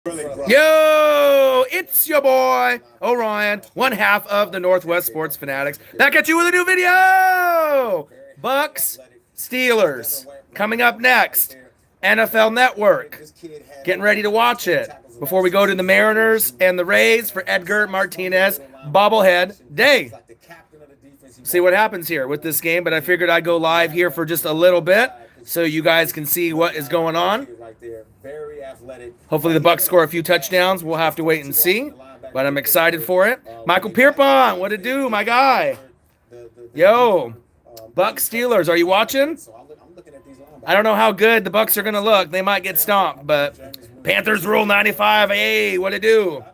Yo, it's your boy, Orion, one half of the Northwest Sports Fanatics, back at you with a new video! Bucs, Steelers, coming up next, NFL Network, getting ready to watch it before we go to the Mariners and the Rays for Edgar Martinez bobblehead day. See what happens here with this game, but I figured I'd go live here for just a little bit so you guys can see what is going on. Hopefully the Bucs score a few touchdowns. We'll have to wait and see, but I'm excited for it. Michael Pierpont, what it do, my guy? Yo, Bucs Steelers, are you watching? I don't know how good the Bucs are going to look. They might get stomped, but Panthers rule 95. Hey, what it do?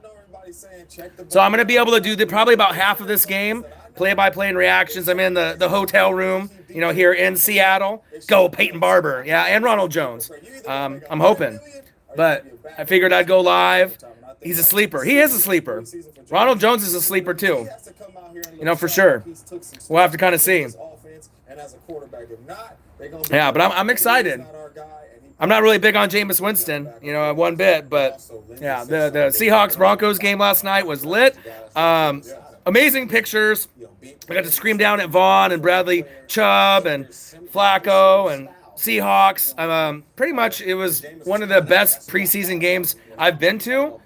So I'm going to be able to do probably about half of this game, play-by-play and reactions. I'm in the hotel room, here in Seattle. Go Peyton Barber, yeah, and Ronald Jones. I'm hoping, but I figured I'd go live. He's a sleeper. He is a sleeper. Ronald Jones is a sleeper too, for sure. We'll have to kind of see. Yeah, but I'm excited. I'm not really big on Jameis Winston, one bit, but yeah, the Seahawks-Broncos game last night was lit. Amazing pictures. I got to scream down at Vaughn and Bradley Chubb and Flacco and Seahawks. Pretty much it was one of the best preseason games I've been to.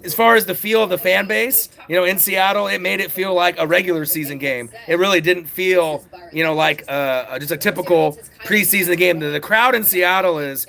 As far as the feel of the fan base, in Seattle, it made it feel like a regular season game. It really didn't feel, like just a typical preseason game. The crowd in Seattle is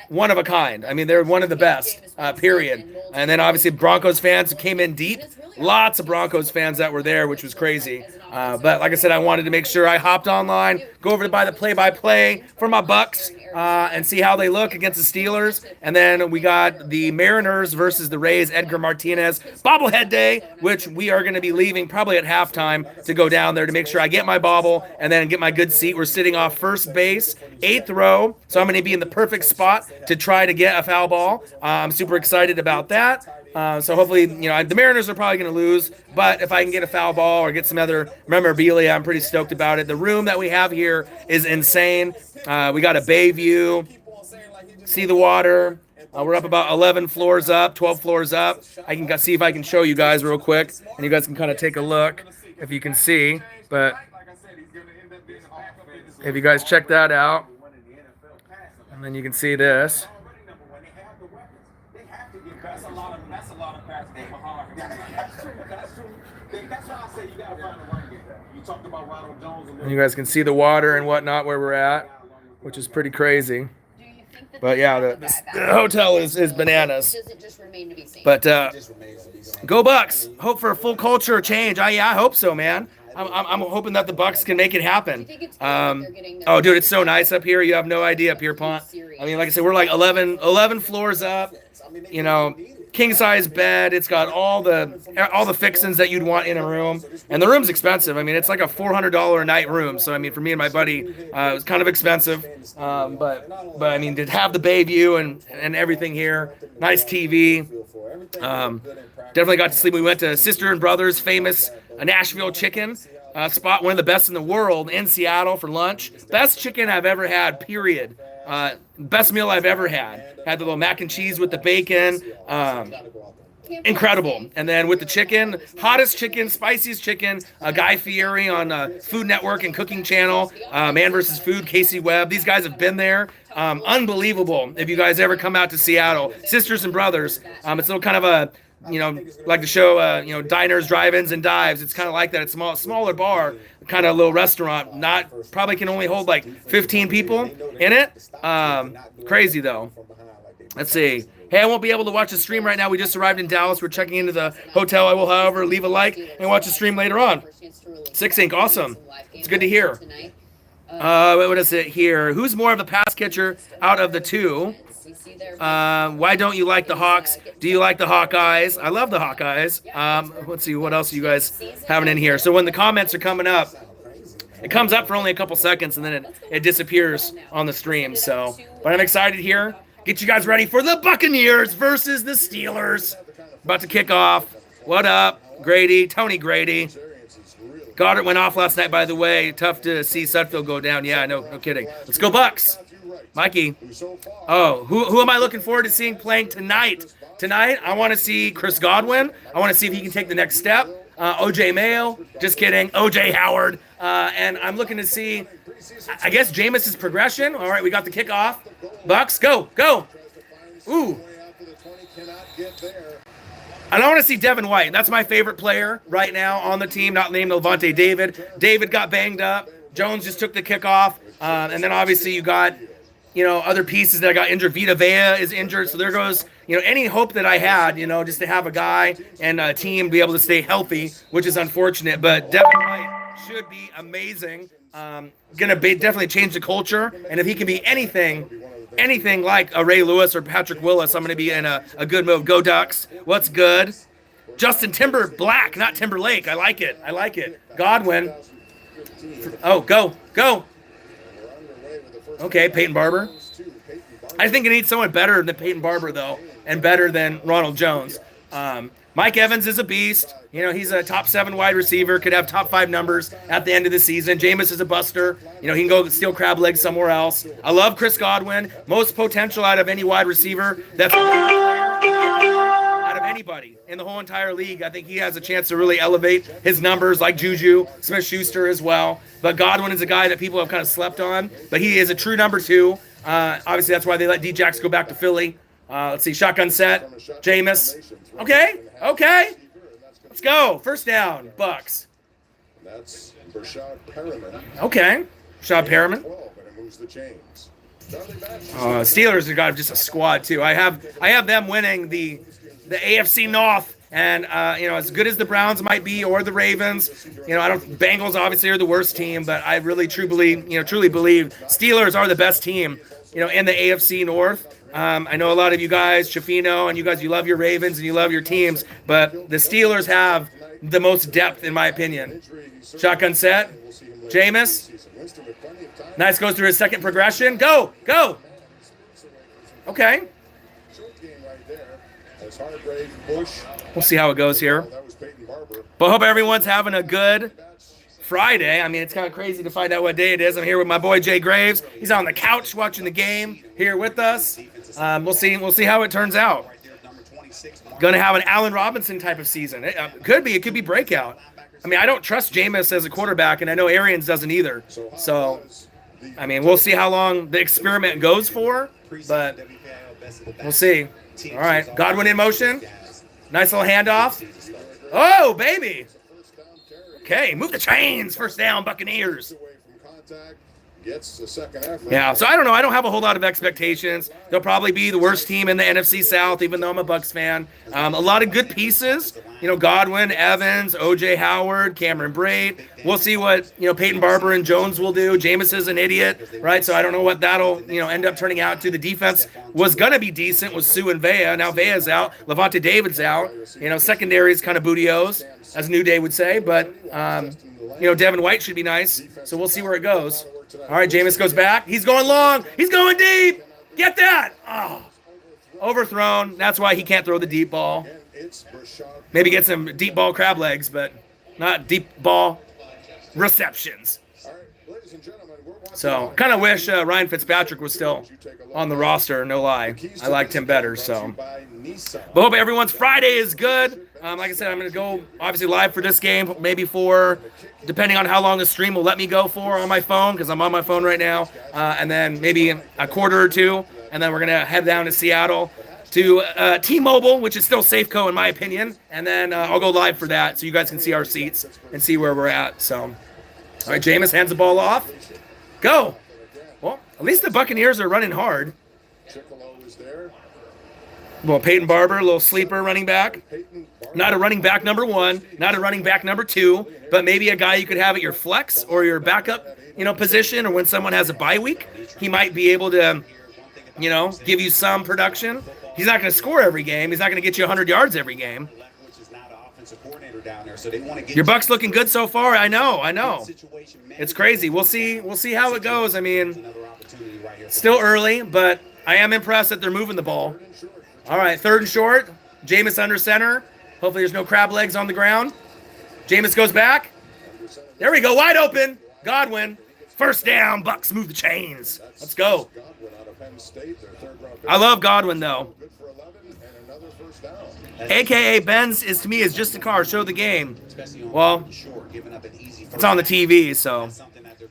one of a kind. I mean, they're one of the best, period. And then obviously Broncos fans came in deep. Lots of Broncos fans that were there, which was crazy. But like I said, I wanted to make sure I hopped online, go over to buy the play-by-play for my Bucs, and see how they look against the Steelers. And then we got the Mariners versus the Rays, Edgar Martinez bobblehead day, which we are going to be leaving probably at halftime to go down there to make sure I get my bobble and then get my good seat. We're sitting off first base, 8th row, so I'm going to be in the perfect spot to try to get a foul ball. I'm super excited about that. So hopefully, the Mariners are probably going to lose, but if I can get a foul ball or get some other memorabilia, I'm pretty stoked about it. The room that we have here is insane. We got a bay view, see the water. We're up about 11 floors up, 12 floors up. I can see if I can show you guys real quick, and you guys can kind of take a look if you can see. But if you guys check that out, and then you can see this. That's a lot of practice. That's why I say you gotta find a run game. You talked about Ronald Jones. And you guys can see the water and whatnot where we're at, which is pretty crazy. But yeah, the hotel is bananas. But go Bucs! Hope for a full culture change. I hope so, man. I'm hoping that the Bucs can make it happen. Oh, dude, it's so nice up here. You have no idea, Pierpont. I mean, like I said, we're like 11 floors up. King size bed. It's got all the fixings that you'd want in a room, and the room's expensive. I mean, it's like a $400 a night room. So I mean, for me and my buddy, it was kind of expensive. But I mean, to have the bay view and everything here, nice TV. Definitely got to sleep. We went to Sister and Brothers famous Nashville chicken spot, one of the best in the world in Seattle for lunch. Best chicken I've ever had. Period. Best meal I've ever had. Had the little mac and cheese with the bacon. Incredible. And then with the chicken, hottest chicken, spiciest chicken, Guy Fieri on Food Network and Cooking Channel, Man vs. Food, Casey Webb. These guys have been there. Unbelievable. If you guys ever come out to Seattle, Sisters and Brothers, it's a little kind of a, like the show, diners, drive-ins, and dives. It's kind of like that. It's smaller bar, kind of a little restaurant. Probably can only hold like 15 people in it. Crazy though. Let's see. Hey, I won't be able to watch the stream right now. We just arrived in Dallas. We're checking into the hotel. I will, however, leave a like and watch the stream later on. 6 Inc. Awesome. It's good to hear. What is it here? Who's more of a pass catcher out of the two? Why don't you like the Hawks? Do you like the Hawkeyes? I love the Hawkeyes. Let's see, what else are you guys having in here? So when the comments are coming up, it comes up for only a couple seconds, and then it disappears on the stream. But I'm excited here. Get you guys ready for the Buccaneers versus the Steelers. About to kick off. What up, Grady? Tony Grady. Goddard went off last night, by the way. Tough to see Sudfeld go down. Yeah, no kidding. Let's go Bucs. Mikey. Oh, who am I looking forward to seeing playing tonight? Tonight, I want to see Chris Godwin. I want to see if he can take the next step. OJ Mayo, just kidding. OJ Howard. And I'm looking to see, I guess, Jameis's progression. All right, we got the kickoff. Bucs, go. Ooh. And I want to see Devin White. That's my favorite player right now on the team, not named Levante David. David got banged up. Jones just took the kickoff. And then obviously you got, other pieces that got injured. Vita Vea is injured. So there goes, any hope that I had, just to have a guy and a team be able to stay healthy, which is unfortunate. But Devin White should be amazing. Definitely change the culture. And if he can be anything like a Ray Lewis or Patrick Willis, I'm going to be in a good move. Go Ducks. What's good? Justin Black, not Timberlake. I like it. Godwin. Oh, go. Okay, Peyton Barber. I think it needs someone better than Peyton Barber, though, and better than Ronald Jones. Mike Evans is a beast. He's a top 7 wide receiver, could have top 5 numbers at the end of the season. Jameis is a buster. He can go steal crab legs somewhere else. I love Chris Godwin. Most potential out of any wide receiver. That's out of anybody in the whole entire league. I think he has a chance to really elevate his numbers like Juju Smith-Schuster as well. But Godwin is a guy that people have kind of slept on. But he is a true number 2. Obviously, that's why they let D-Jax go back to Philly. Let's see, shotgun set. Jameis. Okay. Let's go. First down, Bucs. That's Rashad Perriman. Okay. Rashad Perriman. Steelers have got just a squad too. I have them winning the AFC North, and as good as the Browns might be or the Ravens, Bengals obviously are the worst team, but I really truly believe Steelers are the best team, in the AFC North. I know a lot of you guys, Shafino, and you love your Ravens and you love your teams, but the Steelers have the most depth, in my opinion. Shotgun set. Jameis. Nice, goes through his second progression. Go. Okay. We'll see how it goes here. But hope everyone's having a good Friday. I mean, it's kind of crazy to find out what day it is. I'm here with my boy Jay Graves. He's on the couch watching the game here with us. We'll see how it turns out. Going to have an Allen Robinson type of season. It could be breakout. I mean, I don't trust Jameis as a quarterback, and I know Arians doesn't either. So, I mean, we'll see how long the experiment goes for, but we'll see. All right, Godwin in motion. Nice little handoff. Oh, baby. Okay, move the chains. First down, Buccaneers. Yeah, so I don't know. I don't have a whole lot of expectations. They'll probably be the worst team in the NFC South, even though I'm a Bucs fan. A lot of good pieces. Godwin, Evans, OJ Howard, Cameron Brate. We'll see what, Peyton Barber and Jones will do. Jameis is an idiot, right? So I don't know what that'll, end up turning out to. The defense was going to be decent with Sue and Vea. Now Vea's out. Levante David's out. Secondary is kind of bootios, as New Day would say. But, Devin White should be nice. So we'll see where it goes. All right, Jameis goes back. He's going long. He's going deep. Get that. Oh, overthrown. That's why he can't throw the deep ball. Maybe get some deep ball crab legs, but not deep ball receptions. So kind of wish Ryan Fitzpatrick was still on the roster, no lie. I liked him better. So, but hope everyone's Friday is good. Like I said, I'm going to go obviously live for this game, maybe for, depending on how long the stream will let me go for on my phone, because I'm on my phone right now, and then maybe a quarter or two, and then we're going to head down to Seattle to T-Mobile, which is still Safeco in my opinion, and then I'll go live for that so you guys can see our seats and see where we're at. So, all right, Jameis hands the ball off. Go. Well, at least the Buccaneers are running hard. Well, Peyton Barber, a little sleeper running back. Not a running back number 1, not a running back number 2, but maybe a guy you could have at your flex or your backup, position, or when someone has a bye week, he might be able to, give you some production. He's not going to score every game. He's not going to get you 100 yards every game. Your Bucs looking good so far. I know. It's crazy. We'll see how it goes. I mean, still early, but I am impressed that they're moving the ball. All right, 3rd and short. Jameis under center. Hopefully there's no crab legs on the ground. Jameis goes back. There we go, wide open. Godwin. First down, Bucs move the chains. Let's go. Godwin out of Penn State, their third-round pick. I love Godwin, though. Good for 11 and another first down. AKA Benz is, to me, is just a car. Show the game. Well, it's on the TV, so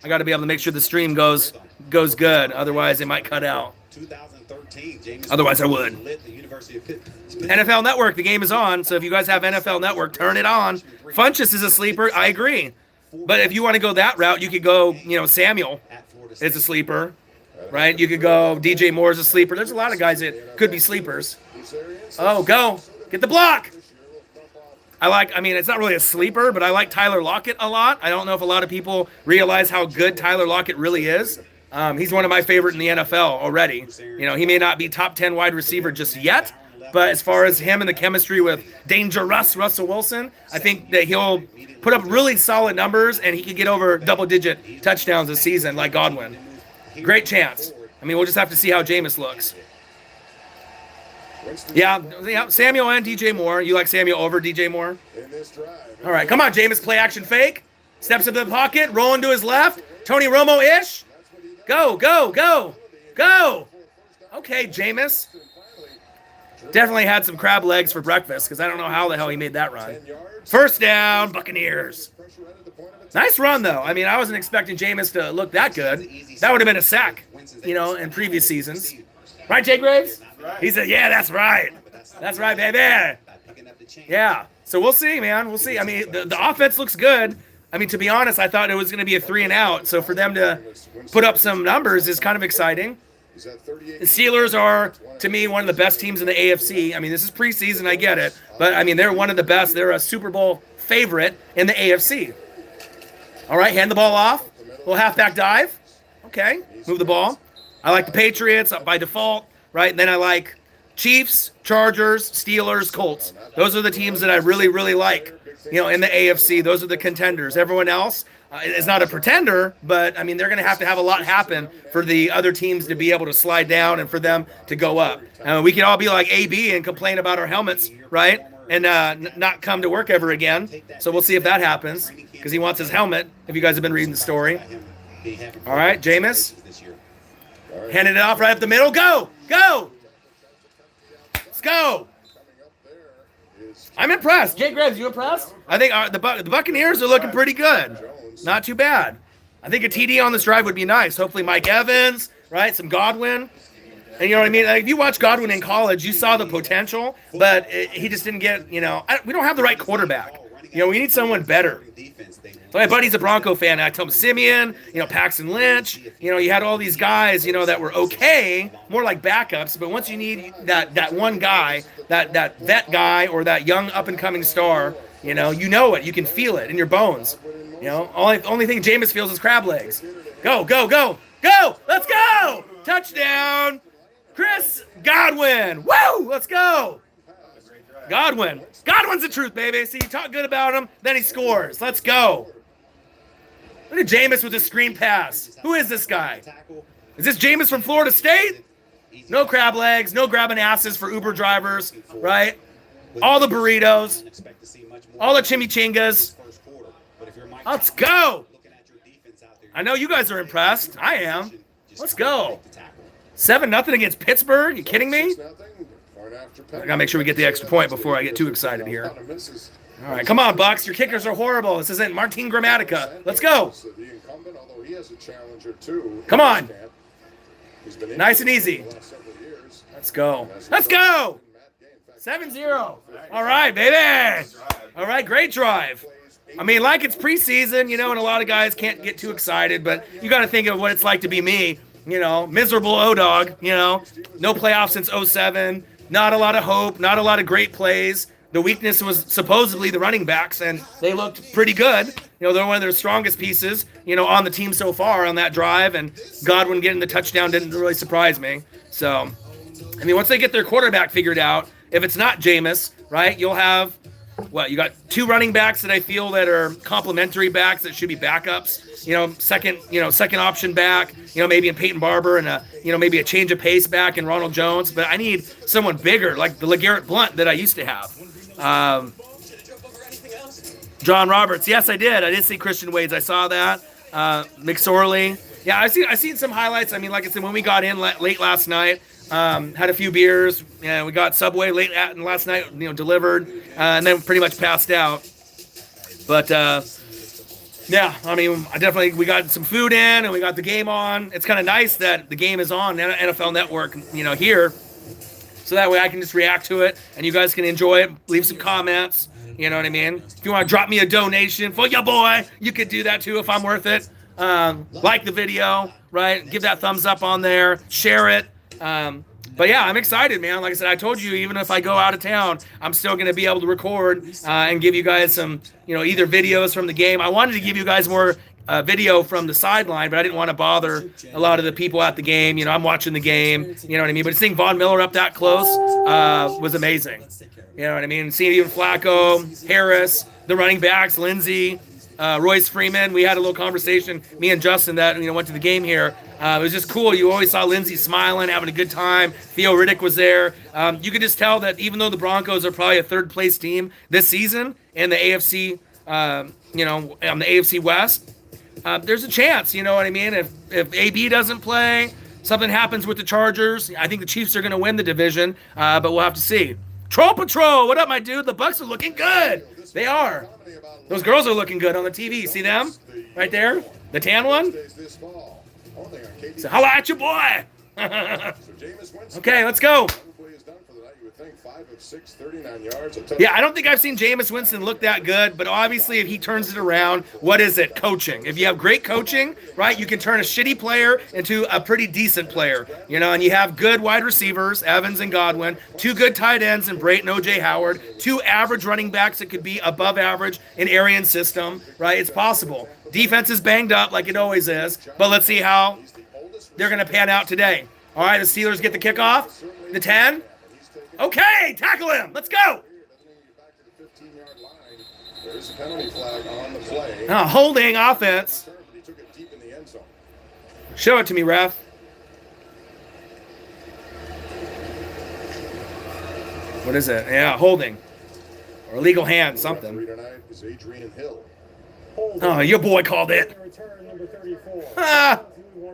I got to be able to make sure the stream goes good. Otherwise, it might cut out. Otherwise, I would. NFL Network, the game is on. So if you guys have NFL Network, turn it on. Funchess is a sleeper. I agree. But if you want to go that route, you could go, Samuel is a sleeper, right? You could go DJ Moore is a sleeper. There's a lot of guys that could be sleepers. Oh, go. Get the block. It's not really a sleeper, but I like Tyler Lockett a lot. I don't know if a lot of people realize how good Tyler Lockett really is. He's one of my favorite in the NFL already. He may not be top 10 wide receiver just yet, but as far as him and the chemistry with dangerous Russell Wilson, I think that he'll put up really solid numbers and he could get over double-digit touchdowns this season like Godwin. Great chance. We'll just have to see how Jameis looks. Yeah, Samuel and DJ Moore. You like Samuel over DJ Moore? All right, come on, Jameis, play action fake. Steps into the pocket, rolling to his left. Tony Romo-ish. Go, go, go, go. Okay, Jameis. Definitely had some crab legs for breakfast because I don't know how the hell he made that run. First down, Buccaneers. Nice run, though. I wasn't expecting Jameis to look that good. That would have been a sack, in previous seasons. Right, Jay Graves? He said, yeah, that's right. That's right, baby. Yeah. So we'll see, man. We'll see. The offense looks good. To be honest, I thought it was going to be a 3-and-out. So for them to put up some numbers is kind of exciting. The Steelers are, to me, one of the best teams in the AFC. This is preseason, I get it. But, they're one of the best. They're a Super Bowl favorite in the AFC. All right, hand the ball off. Little halfback dive. Okay, move the ball. I like the Patriots by default, right? And then I like Chiefs, Chargers, Steelers, Colts. Those are the teams that I really, really like, in the AFC. Those are the contenders. Everyone else is not a pretender, but, they're going to have a lot happen for the other teams to be able to slide down and for them to go up. We can all be like AB and complain about our helmets, right? And not come to work ever again. So we'll see if that happens because he wants his helmet, if you guys have been reading the story. All right, Jameis. Handing it off right up the middle. Go! Go! Let's go! I'm impressed. Jay Graves, you impressed? I think the Buccaneers are looking pretty good. Not too bad. I think a TD on this drive would be nice. Hopefully Mike Evans, right? Some Godwin. And you know what I mean? Like, if you watch Godwin in college, you saw the potential, but he just didn't get, we don't have the right quarterback. We need someone better. So my buddy's a Bronco fan. I told him Simeon, Paxton Lynch. You had all these guys, that were okay, more like backups. But once you need that one guy, that vet guy or that young up-and-coming star, you know it. You can feel it in your bones. Only thing Jameis feels is crab legs. Go, go, go, go! Let's go! Touchdown! Chris Godwin! Woo! Let's go! Godwin. Godwin's the truth, baby. See, you talk good about him, then he scores. Let's go. Look at Jameis with his screen pass. Who is this guy? Is this Jameis from Florida State? No crab legs, no grabbing asses for Uber drivers, right? All the burritos, all the chimichangas. Let's go. I know you guys are impressed. I am. Let's go. 7-0 against Pittsburgh? Are you kidding me? I gotta make sure we get the extra point before I get too excited here. All right, come on, Bucs. Your kickers are horrible. This isn't Martin Gramatica. Let's go. Come on. Nice and easy. Let's go. Let's go. 7-0. All right, baby. All right, great drive. Like it's preseason, and a lot of guys can't get too excited, but you got to think of what it's like to be me, miserable O-Dog, no playoffs since 2007. Not a lot of hope, not a lot of great plays. The weakness was supposedly the running backs, and they looked pretty good. They're one of their strongest pieces, on the team so far on that drive, and Godwin getting the touchdown didn't really surprise me. So, once they get their quarterback figured out, if it's not Jameis, right, you'll have, you got 2 running backs that I feel that are complementary backs that should be backups. Second option back, maybe in Peyton Barber and maybe a change of pace back in Ronald Jones. But I need someone bigger, like the LeGarrette Blount that I used to have. John Roberts, yes, I did. I did see Christian Wade's. I saw that. McSorley. Yeah, I seen some highlights. I mean, like I said, when we got in late last night, had a few beers. Yeah, we got Subway last night, delivered, and then pretty much passed out. But yeah, I mean, we got some food in and we got the game on. It's kind of nice that the game is on NFL Network, here, so that way I can just react to it and you guys can enjoy it. Leave some comments. You know what I mean? If you want to drop me a donation for your boy, you could do that too if I'm worth it. Like the video, right? Give that thumbs up on there. Share it. But yeah, I'm excited, man. Like I said, I told you, even if I go out of town, I'm still going to be able to record and give you guys some, either videos from the game. I wanted to give you guys more video from the sideline, but I didn't want to bother a lot of the people at the game. I'm watching the game, you know what I mean? But seeing Von Miller up that close was amazing. You know what I mean? Seeing even Flacco, Harris, the running backs, Lindsey, Royce Freeman. We had a little conversation, me and Justin, that went to the game here. It was just cool. You always saw Lindsey smiling, having a good time. Theo Riddick was there. You could just tell that even though the Broncos are probably a third-place team this season in the AFC, on the AFC West, there's a chance. You know what I mean? If AB doesn't play, something happens with the Chargers. I think the Chiefs are going to win the division, but we'll have to see. Troll Patrol, what up, my dude? The Bucs are looking good. They are. Those girls are looking good on the TV. See them? Right there? The tan one? So holla at your boy. Okay, let's go. Yeah, I don't think I've seen Jameis Winston look that good, but obviously if he turns it around, what is it? Coaching. If you have great coaching, right, you can turn a shitty player into a pretty decent player, and you have good wide receivers, Evans and Godwin, 2 good tight ends in Brayton, O.J. Howard, 2 average running backs that could be above average in Arian's system, right? It's possible. Defense is banged up like it always is, but let's see how they're going to pan out today. All right, the Steelers get the kickoff, the 10. Okay, tackle him. Let's go. Holding offense. Show it to me, ref. What is it? Yeah, holding. Or illegal hand, something. Oh, your boy called it.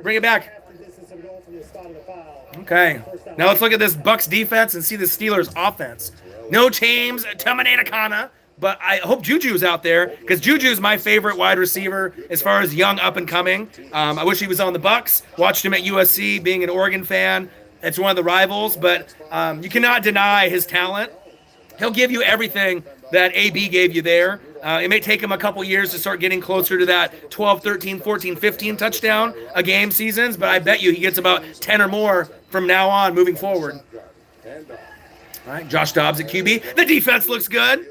Bring it back. Okay. Now let's look at this Bucs defense and see the Steelers offense. No James Terminator, but I hope Juju's out there because Juju's my favorite wide receiver as far as young up and coming. I wish he was on the Bucs. Watched him at USC, being an Oregon fan. It's one of the rivals, but you cannot deny his talent. He'll give you everything that AB gave you there. It may take him a couple years to start getting closer to that 12, 13, 14, 15 touchdown a game seasons, but I bet you he gets about 10 or more from now on moving forward. All right, Josh Dobbs at QB. The defense looks good.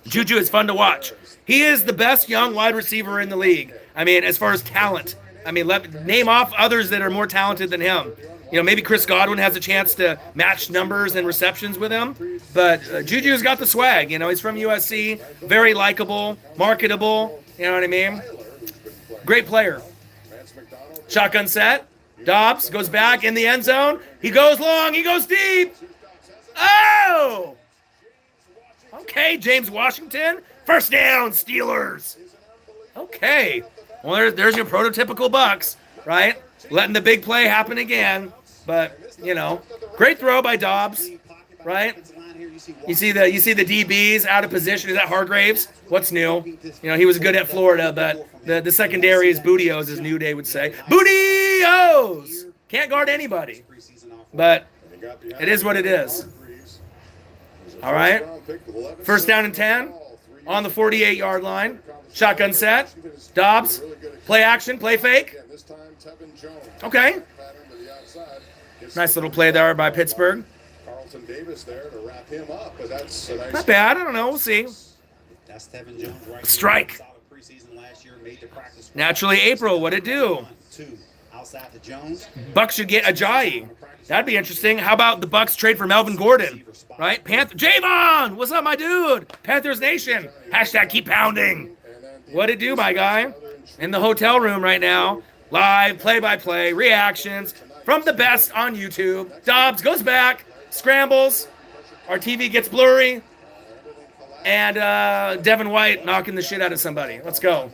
Juju is fun to watch. He is the best young wide receiver in the league. I mean, as far as talent. I mean, name off others that are more talented than him. Maybe Chris Godwin has a chance to match numbers and receptions with him. But Juju's got the swag. He's from USC. Very likable, marketable. You know what I mean? Great player. Shotgun set. Dobbs goes back in the end zone. He goes long. He goes deep. Oh! Okay, James Washington. First down, Steelers. Okay. Well, there's your prototypical Bucs, right? Letting the big play happen again. But, great throw by Dobbs, right? You see the DBs out of position. Is that Hargraves? What's new? He was good at Florida, but the secondary is Bootios, as New Day would say. Bootios! Can't guard anybody. But it is what it is. All right. First down and 10 on the 48-yard line. Shotgun set. Dobbs. Play action. Play fake. Okay. Nice little play there by Pittsburgh. Carlton Davis there to wrap him up, but that's a nice. Not bad. I don't know. We'll see. Strike. Naturally, April. What'd it do? Bucs should get Ajayi. That'd be interesting. How about the Bucs trade for Melvin Gordon? Right? Javon! What's up, my dude? Panthers Nation. Hashtag keep pounding. What'd it do, my guy? In the hotel room right now. Live, play-by-play, reactions from the best on YouTube. Dobbs goes back, scrambles. Our TV gets blurry. And Devin White knocking the shit out of somebody. Let's go.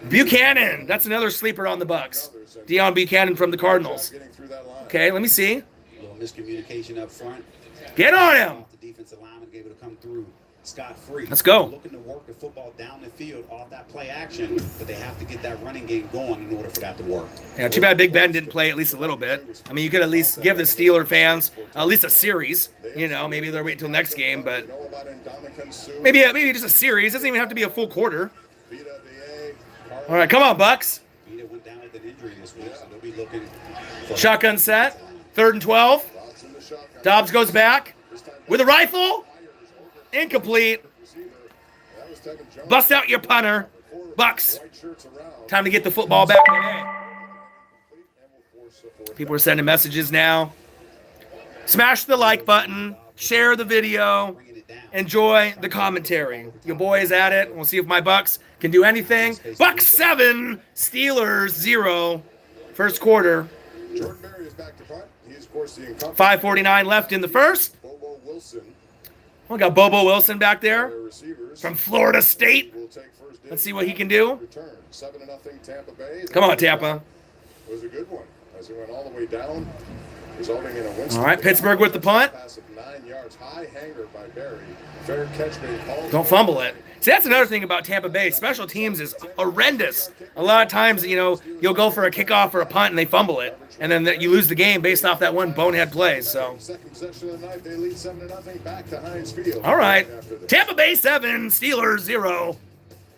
Buchanan. That's another sleeper on the Bucs. Deion Buchanan from the Cardinals. Okay, let me see. A little miscommunication up front. Get on him. The defensive lineman able to come through scot-free. Let's go. Looking to work the football down the field off that play action, but they have to get that running game going in order for that to work. Yeah, too bad Big Ben didn't play at least a little bit. I mean, you could at least give the Steeler fans at least a series. You know, maybe they'll wait until next game, but maybe just a series. Doesn't even have to be a full quarter. All right, come on, Bucs. Went down with an injury this week, so they'll be looking for Shotgun set. 3rd and 12. Dobbs goes back with a rifle. Incomplete. Bust out your punter. Bucs. Time to get the football back in the game. People are sending messages now. Smash the like button. Share the video. Enjoy the commentary. Your boy is at it. We'll see if my Bucs can do anything. Bucs 7, Steelers 0. First quarter. 5:49 left in the first. We got Bobo Wilson back there from Florida State. Let's see what he can do. Come on, Tampa. It was a good one as he went all the way down, resulting in a win. All right, Pittsburgh with the punt. 9 yards, high hanger by Barry. Fair catch made. Don't fumble it. See, that's another thing about Tampa Bay. Special teams is horrendous. A lot of times, you know, you'll go for a kickoff or a punt and they fumble it, and then you lose the game based off that one bonehead play. So, Second possession of the night, they lead 7-0 back to Heinz Field. all right, Tampa Bay 7, Steelers 0.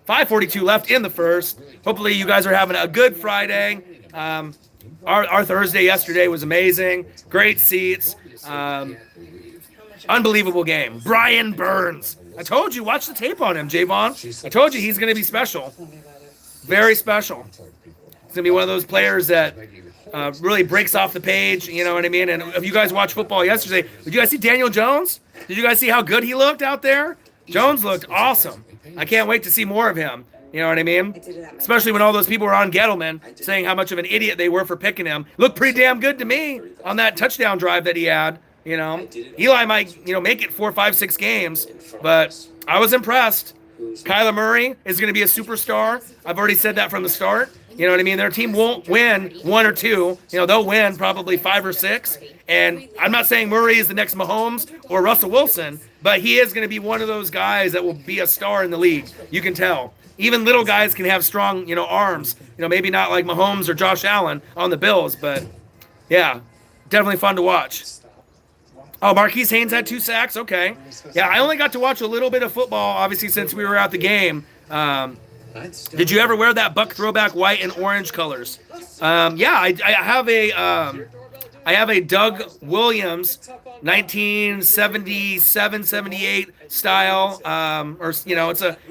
5:42 left in the first. Hopefully, you guys are having a good Friday. Our Thursday yesterday was amazing. Great seats. Unbelievable game. Brian Burns. I told you, watch the tape on him, Javon. I told you he's going to be special. Very special. He's going to be one of those players that really breaks off the page, you know what I mean? And if you guys watched football yesterday, did you guys see Daniel Jones? Did you guys see how good he looked out there? Jones looked awesome. I can't wait to see more of him. You know what I mean? Especially when all those people were on Gettleman saying how much of an idiot they were for picking him. Looked pretty damn good to me on that touchdown drive that he had. You know, Eli might, make it 4, 5, 6 games, but I was impressed. Kyler Murray is going to be a superstar. I've already said that from the start. You know what I mean? Their team won't win 1 or 2. They'll win probably 5 or 6. And I'm not saying Murray is the next Mahomes or Russell Wilson, but he is going to be one of those guys that will be a star in the league. You can tell. Even little guys can have strong, arms. Maybe not like Mahomes or Josh Allen on the Bills, but yeah, definitely fun to watch. Oh, Marquise Haynes had 2 sacks. Okay. Yeah, I only got to watch a little bit of football, obviously, since we were at the game. Did you ever wear that Buck throwback white and orange colors? Yeah, I have a Doug Williams 1977-78 style,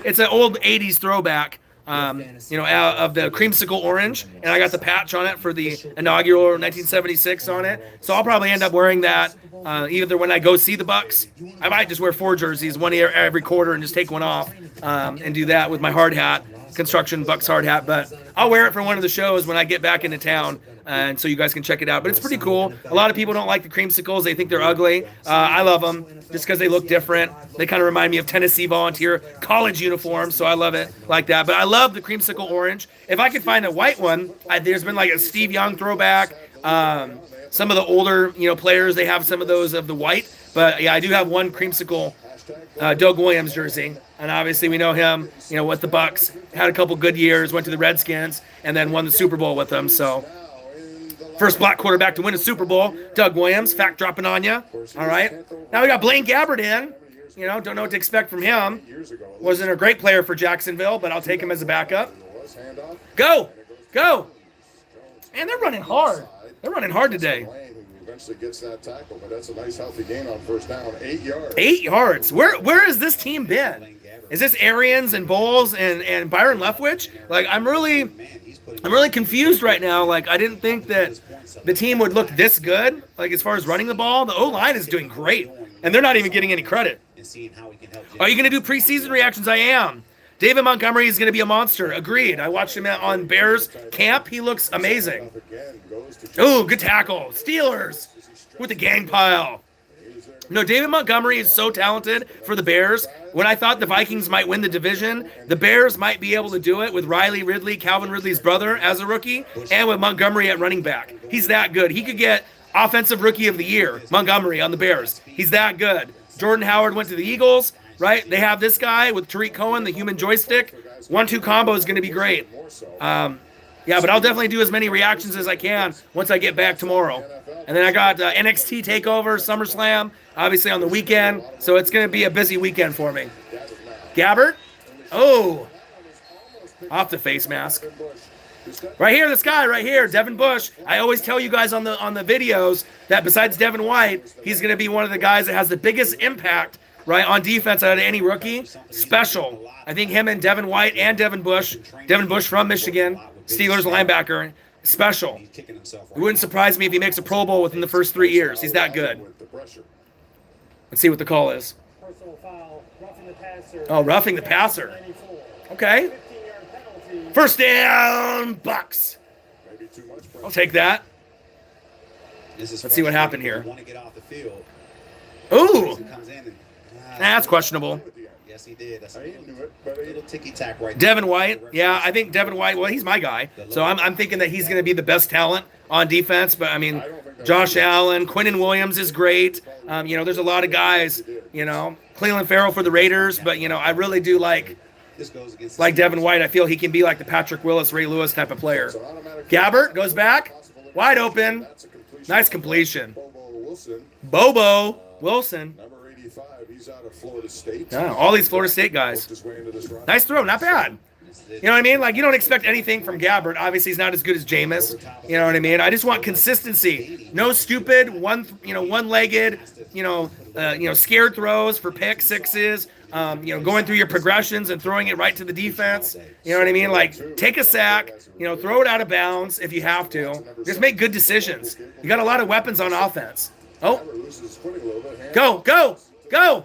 it's an old 80s throwback. Of the creamsicle orange, and I got the patch on it for the inaugural 1976 on it. So I'll probably end up wearing that either when I go see the Bucs. I might just wear 4 jerseys, one every quarter, and just take one off and do that with my hard hat, construction Bucs hard hat. But I'll wear it for one of the shows when I get back into town, and so you guys can check it out. But it's pretty cool. A lot of people don't like the creamsicles; they think they're ugly. I love them just because they look different. They kind of remind me of Tennessee Volunteer college uniforms, so I love it like that. But I love the creamsicle orange. If I could find a white one, there's been like a Steve Young throwback. Some of the older, players, they have some of those of the white. But yeah, I do have one creamsicle Doug Williams jersey, and obviously we know him, with the Bucs. Had a couple good years, went to the Redskins, and then won the Super Bowl with them. So first black quarterback to win a Super Bowl, Doug Williams. Fact dropping on you. All right. Now we got Blaine Gabbert in. Don't know what to expect from him. Wasn't a great player for Jacksonville, but I'll take him as a backup. Go. Man, they're running hard. They're running hard today. Eventually gets that tackle, but that's a nice healthy gain on first down. 8 yards. 8 yards. Where has this team been? Is this Arians and Bowles and Byron Leftwich? Like, I'm really confused right now. Like, I didn't think that the team would look this good. Like, as far as running the ball, the O-line is doing great, and they're not even getting any credit. Are you going to do preseason reactions? I am. David Montgomery is going to be a monster. Agreed. I watched him on Bears camp. He looks amazing. Ooh, good tackle. Steelers with the gang pile. No, David Montgomery is so talented for the Bears. When I thought the Vikings might win the division, the Bears might be able to do it with Riley Ridley, Calvin Ridley's brother, as a rookie, and with Montgomery at running back. He's that good. He could get Offensive Rookie of the Year, Montgomery on the Bears. He's that good. Jordan Howard went to the Eagles, right? They have this guy with Tariq Cohen, the human joystick. 1-2 combo is going to be great. Yeah, but I'll definitely do as many reactions as I can once I get back tomorrow. And then I got NXT TakeOver, SummerSlam, obviously on the weekend. So it's going to be a busy weekend for me. Gabbert? Oh. Off the face mask. Right here, this guy right here, Devin Bush. I always tell you guys on the videos that besides Devin White, he's going to be one of the guys that has the biggest impact, right, on defense out of any rookie. Special. I think him and Devin White and Devin Bush from Michigan, Steelers linebacker, special. It wouldn't surprise me if he makes a Pro Bowl within the first 3 years. He's that good. Let's see what the call is. Oh, roughing the passer. Okay. First down, Bucs. I'll take that. Let's see what happened here. Ooh. That's questionable. Yes, he did. That's a little ticky-tack right Devin White. Yeah, I think Devin White, well, he's my guy. So I'm thinking that he's going to be the best talent on defense. But, I mean, Josh Allen, Quinnen Williams is great. There's a lot of guys, Cleveland Farrell for the Raiders. But, I really do like Devin White. I feel he can be like the Patrick Willis, Ray Lewis type of player. Gabbert goes back. Wide open. Nice completion. Bobo Wilson. He's out of Florida State. Yeah, all these Florida State guys. Nice throw, not bad. You know what I mean? Like, you don't expect anything from Gabbert. Obviously, he's not as good as Jameis. You know what I mean? I just want consistency. No stupid one-legged, scared throws for pick sixes. Going through your progressions and throwing it right to the defense. You know what I mean? Like, take a sack, throw it out of bounds if you have to. Just make good decisions. You got a lot of weapons on offense. Oh. Go.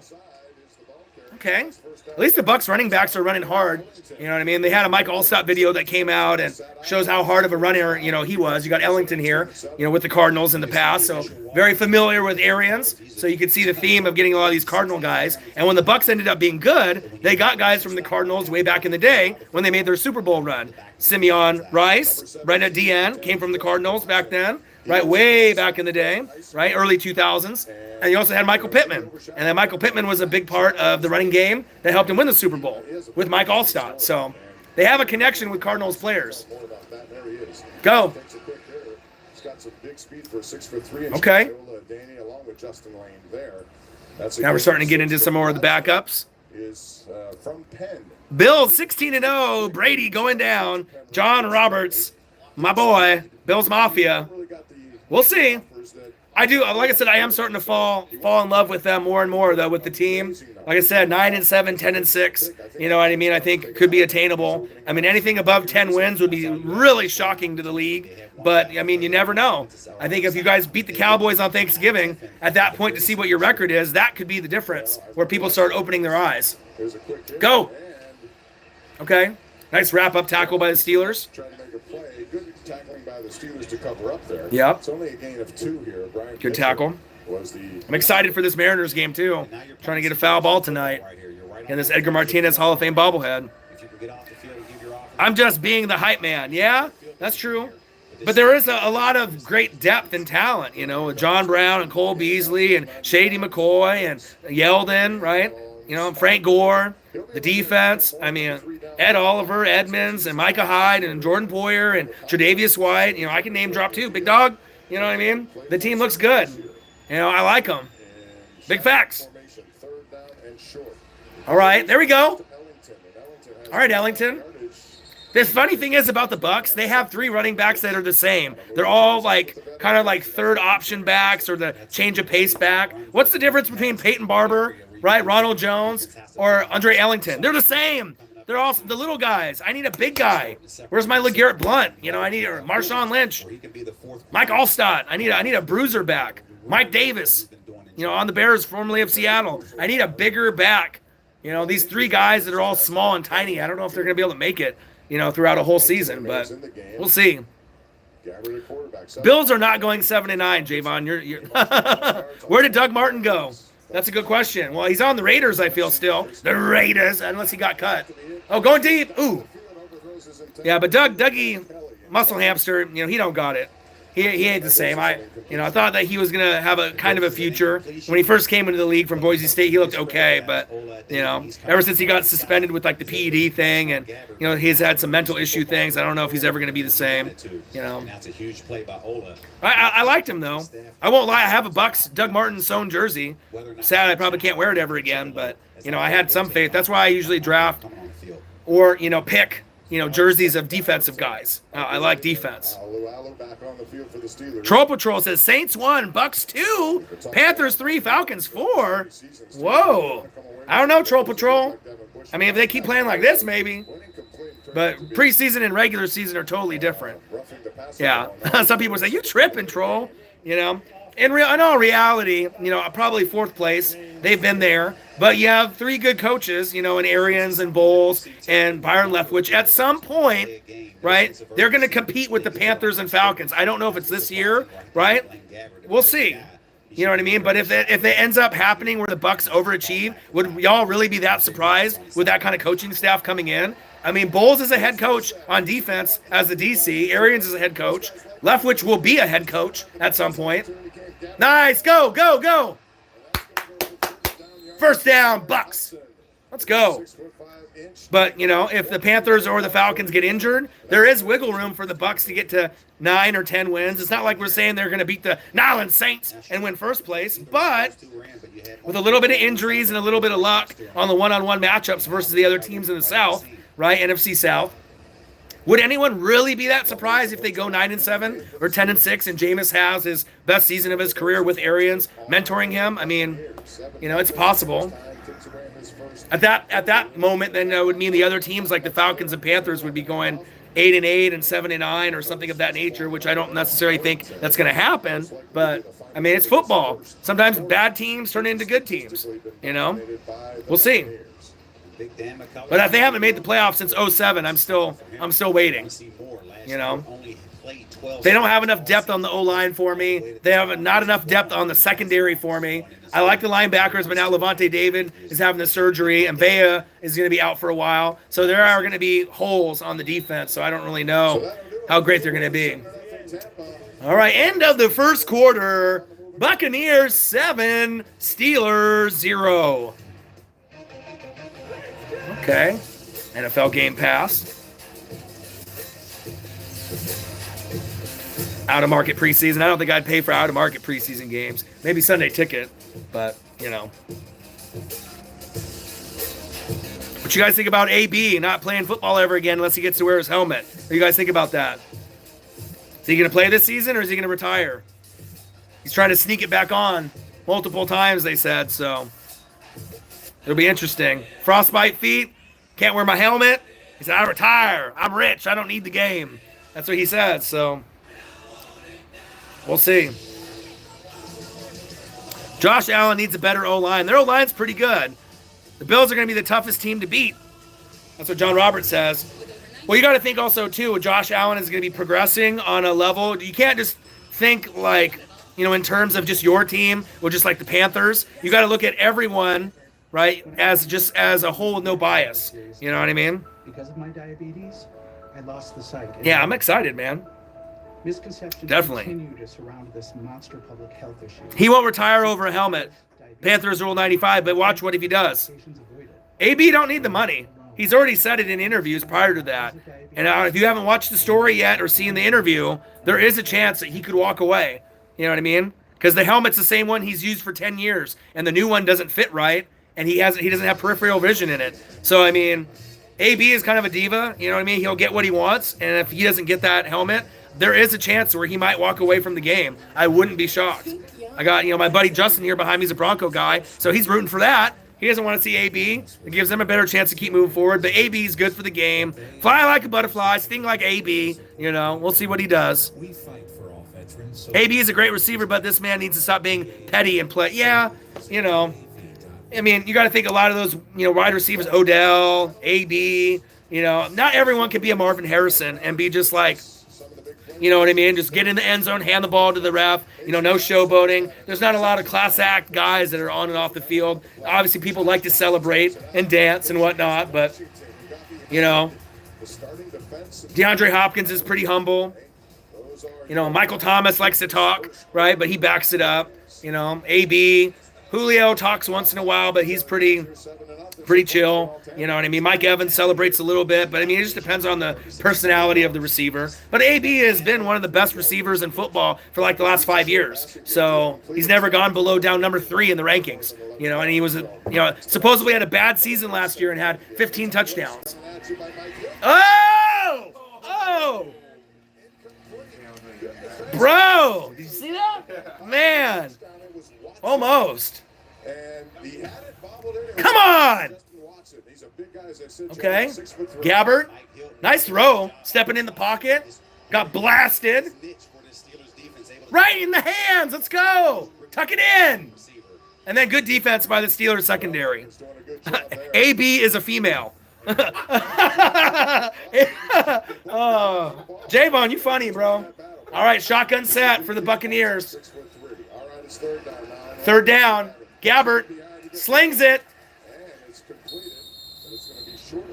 Okay. At least the Bucs running backs are running hard. You know what I mean? They had a Mike Allstott video that came out and shows how hard of a runner, he was. You got Ellington here, with the Cardinals in the past. So very familiar with Arians. So you could see the theme of getting a lot of these Cardinal guys. And when the Bucs ended up being good, they got guys from the Cardinals way back in the day when they made their Super Bowl run. Simeon Rice, right at DN, came from the Cardinals back then. Right, way back in the day, right, early 2000s. And you also had Michael Pittman. And then Michael Pittman was a big part of the running game that helped him win the Super Bowl with Mike Allstott. So they have a connection with Cardinals players. Go. Okay. Now we're starting to get into some more of the backups. Bills 16-0. Brady going down. John Roberts, my boy. Bills Mafia. We'll see. I do, like I said, I am starting to fall in love with them more and more, though, with the team. Like I said, 9-7, 10-6. You know what I mean? I think could be attainable. I mean, anything above 10 wins would be really shocking to the league. But, I mean, you never know. I think if you guys beat the Cowboys on Thanksgiving, at that point to see what your record is, that could be the difference where people start opening their eyes. Go. Okay. Nice wrap-up tackle by the Steelers. Tackling by the Steelers to cover up there. Yep. It's only a gain of 2 here. Brian Good tackle. I'm excited for this Mariners game, too. Trying to get a foul ball tonight. And this Edgar Martinez Hall of Fame bobblehead. I'm just being the hype man. Yeah, that's true. But there is a lot of great depth and talent, with John Brown and Cole Beasley and Shady McCoy and Yeldon, right? Frank Gore, the defense. I mean, Ed Oliver, Edmonds, and Micah Hyde, and Jordan Poyer, and Tre'Davious White. I can name drop too. Big dog. You know what I mean? The team looks good. I like them. Big facts. All right, there we go. All right, Ellington. The funny thing is about the Bucs, they have 3 running backs that are the same. They're all kind of like third option backs or the change of pace back. What's the difference between Peyton Barber, right, Ronald Jones, or Andre Ellington? They're the same. They're all the little guys. I need a big guy. Where's my LeGarrette Blount? I need Marshawn Lynch, Mike Allstott. I need a bruiser back. Mike Davis, on the Bears, formerly of Seattle. I need a bigger back. These 3 guys that are all small and tiny. I don't know if they're going to be able to make it, throughout a whole season, but we'll see. Bills are not going 7-9, Javon. You're Where did Doug Martin go? That's a good question. Well, he's on the Raiders, I feel, still. The Raiders, unless he got cut. Oh, going deep. Ooh. Yeah, but Dougie, muscle hamster, he don't got it. He ain't the same. I thought that he was gonna have a kind of a future when he first came into the league from Boise State. He looked okay, but ever since he got suspended with like the PED thing, and he's had some mental issue things. I don't know if he's ever gonna be the same. That's a huge play by Ola. I liked him though. I won't lie. I have a Bucs Doug Martin sewn jersey. Sad I probably can't wear it ever again, but I had some faith. That's why I usually draft or pick. Jerseys of defensive guys. I like defense. Troll Patrol says Saints 1, Bucs 2, Panthers 3, Falcons 4. Whoa. I don't know, Troll Patrol. I mean, if they keep playing like this, maybe. But preseason and regular season are totally different. Yeah. Some people say, you tripping, Troll. In all reality, probably fourth place. They've been there. But you have three good coaches, in Arians and Bowles and Byron Leftwich. At some point, right, they're going to compete with the Panthers and Falcons. I don't know if it's this year, right? We'll see. You know what I mean? But if it ends up happening where the Bucs overachieve, would y'all really be that surprised with that kind of coaching staff coming in? I mean, Bowles is a head coach on defense as the DC. Arians is a head coach. Leftwich will be a head coach at some point. Nice. Go, go, go. First down, Bucs. Let's go. But, if the Panthers or the Falcons get injured, there is wiggle room for the Bucs to get to 9 or 10 wins. It's not like we're saying they're going to beat the New Orleans Saints and win first place. But with a little bit of injuries and a little bit of luck on the one-on-one matchups versus the other teams in the South, right, NFC South, would anyone really be that surprised if they go 9-7 or 10-6 and Jameis has his best season of his career with Arians mentoring him? I mean, it's possible. At that moment, then it would mean the other teams like the Falcons and Panthers would be going 8-8 and 7-9 or something of that nature, which I don't necessarily think that's going to happen. But I mean, it's football. Sometimes bad teams turn into good teams. We'll see. But if they haven't made the playoffs since 2007, I'm still waiting. They don't have enough depth on the O-line for me. They have not enough depth on the secondary for me. I like the linebackers, but now Levante David is having the surgery, and Bea is going to be out for a while. So there are going to be holes on the defense, so I don't really know how great they're going to be. All right, end of the first quarter. Buccaneers 7, Steelers 0. Okay, NFL Game Pass. Out-of-market preseason. I don't think I'd pay for out-of-market preseason games. Maybe Sunday ticket, but, What you guys think about AB not playing football ever again unless he gets to wear his helmet? What do you guys think about that? Is he going to play this season or is he going to retire? He's trying to sneak it back on multiple times, they said, so it'll be interesting. Frostbite feet, can't wear my helmet. He said, I retire. I'm rich. I don't need the game. That's what he said, so we'll see. Josh Allen needs a better O-line. Their O-line's pretty good. The Bills are going to be the toughest team to beat. That's what John Roberts says. Well, you got to think also, too, Josh Allen is going to be progressing on a level. You can't just think like, in terms of just your team or just like the Panthers. You got to look at everyone, right, as a whole with no bias. You know what I mean? Because of my diabetes, I lost the sight. Yeah, I'm excited, man. Misconceptions Definitely continue to surround this monster public health issue. He won't retire over a helmet. Panthers rule 95, but watch what if he does. AB don't need the money. He's already said it in interviews prior to that. And if you haven't watched the story yet or seen the interview, there is a chance that he could walk away. You know what I mean? Because the helmet's the same one he's used for 10 years, and the new one doesn't fit right, and he doesn't have peripheral vision in it. So, I mean, AB is kind of a diva. You know what I mean? He'll get what he wants, and if he doesn't get that helmet, there is a chance where he might walk away from the game. I wouldn't be shocked. I got, my buddy Justin here behind me. He's a Bronco guy, so he's rooting for that. He doesn't want to see AB. It gives them a better chance to keep moving forward, but AB is good for the game. Fly like a butterfly, sting like AB. We'll see what he does. AB is a great receiver, but this man needs to stop being petty and play. Yeah, I mean, you got to think a lot of those, wide receivers, Odell, AB, not everyone can be a Marvin Harrison and be just like, You know what I mean? Just get in the end zone, hand the ball to the ref. You know, no showboating. There's not a lot of class act guys that are on and off the field. Obviously, people like to celebrate and dance and whatnot, but, you know, DeAndre Hopkins is pretty humble. You know, Michael Thomas likes to talk, right? But he backs it up. You know, AB, Julio talks once in a while, but he's pretty chill. You know what I mean? Mike Evans celebrates a little bit, but I mean, it just depends on the personality of the receiver. But AB has been one of the best receivers in football for like the last 5 years. So he's never gone below down number 3 in the rankings. You know, and he was, supposedly had a bad season last year and had 15 touchdowns. Oh! Bro, did you see that? Man, almost. Come on. Okay, Gabbert, nice throw, stepping in the pocket, got blasted. Right in the hands, let's go. Tuck it in. And then good defense by the Steelers secondary. AB is a female. Javon, you funny, bro. All right, shotgun set for the Buccaneers. Third down. Gabbert slings it.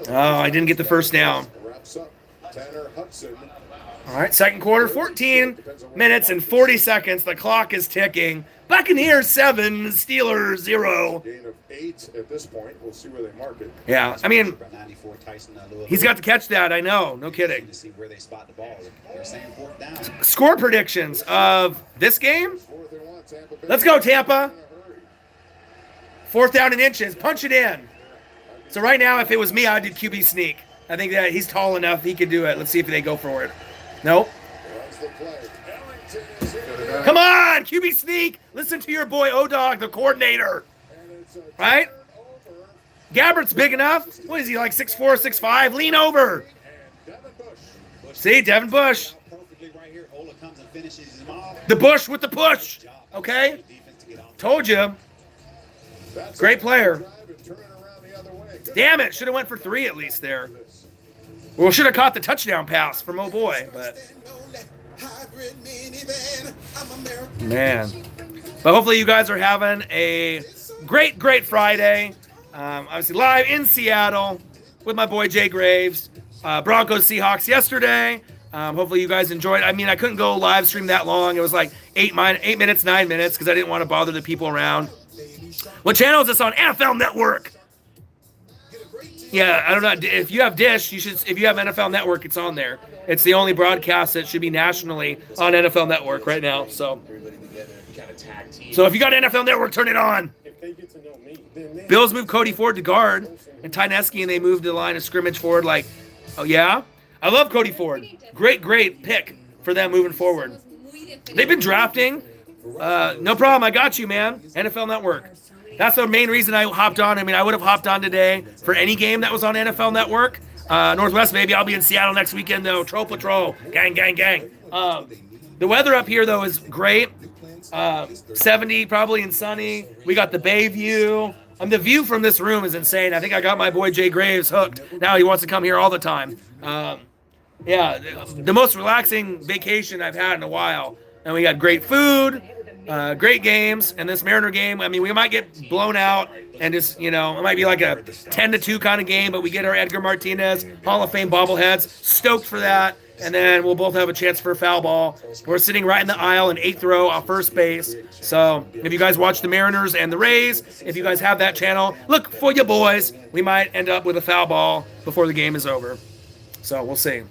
Oh, I didn't get the first down. All right, second quarter, 14 minutes and 40 seconds. The clock is ticking. Buccaneers 7, Steelers 0. Gain of 8 at this point. We'll see where they mark it. Yeah, I mean, he's got to catch that. I know, no kidding. Score predictions of this game. Let's go, Tampa. 4th down and inches. Punch it in. So right now, if it was me, I'd do QB sneak. I think that he's tall enough. He could do it. Let's see if they go for it. Nope. Come on, QB sneak. Listen to your boy O-Dog, the coordinator. Right? Gabbert's big enough. What is he, like 6'4", 6'5"? Lean over. See, Devin Bush. The Bush with the push. Okay? Told you. Great player. Damn it. Should have went for 3 at least there. Well, should have caught the touchdown pass from oh boy, but man. But hopefully you guys are having a great Friday. Obviously live in Seattle with my boy Jay Graves. Broncos Seahawks yesterday. Hopefully you guys enjoyed. I mean, I couldn't go live stream that long. It was like 8 minutes, 9 minutes because I didn't want to bother the people around. What channel is this on? NFL Network. Yeah, I don't know. If you have Dish, you should. If you have NFL Network, it's on there. It's the only broadcast that should be nationally on NFL Network right now. So if you got NFL Network, turn it on. Bills moved Cody Ford to guard, and Tyneski, and they moved the line of scrimmage forward. Like, oh yeah, I love Cody Ford. Great pick for them moving forward. They've been drafting. No problem. I got you, man. NFL Network. That's the main reason I hopped on. I mean, I would have hopped on today for any game that was on NFL Network. Northwest, maybe I'll be in Seattle next weekend, though. Troll Patrol. Gang. The weather up here, though, is great. 70 probably and sunny. We got the Bay View. The view from this room is insane. I think I got my boy Jay Graves hooked. Now he wants to come here all the time. Yeah, the most relaxing vacation I've had in a while. And we got great food. Great games, and this Mariner game, I mean, we might get blown out and just, it might be like a 10-2 kind of game, but we get our Edgar Martinez Hall of Fame bobbleheads. Stoked for that, and then we'll both have a chance for a foul ball. We're sitting right in the aisle in 8th row off first base. So if you guys watch the Mariners and the Rays, if you guys have that channel, look for you boys. We might end up with a foul ball before the game is over. So we'll see.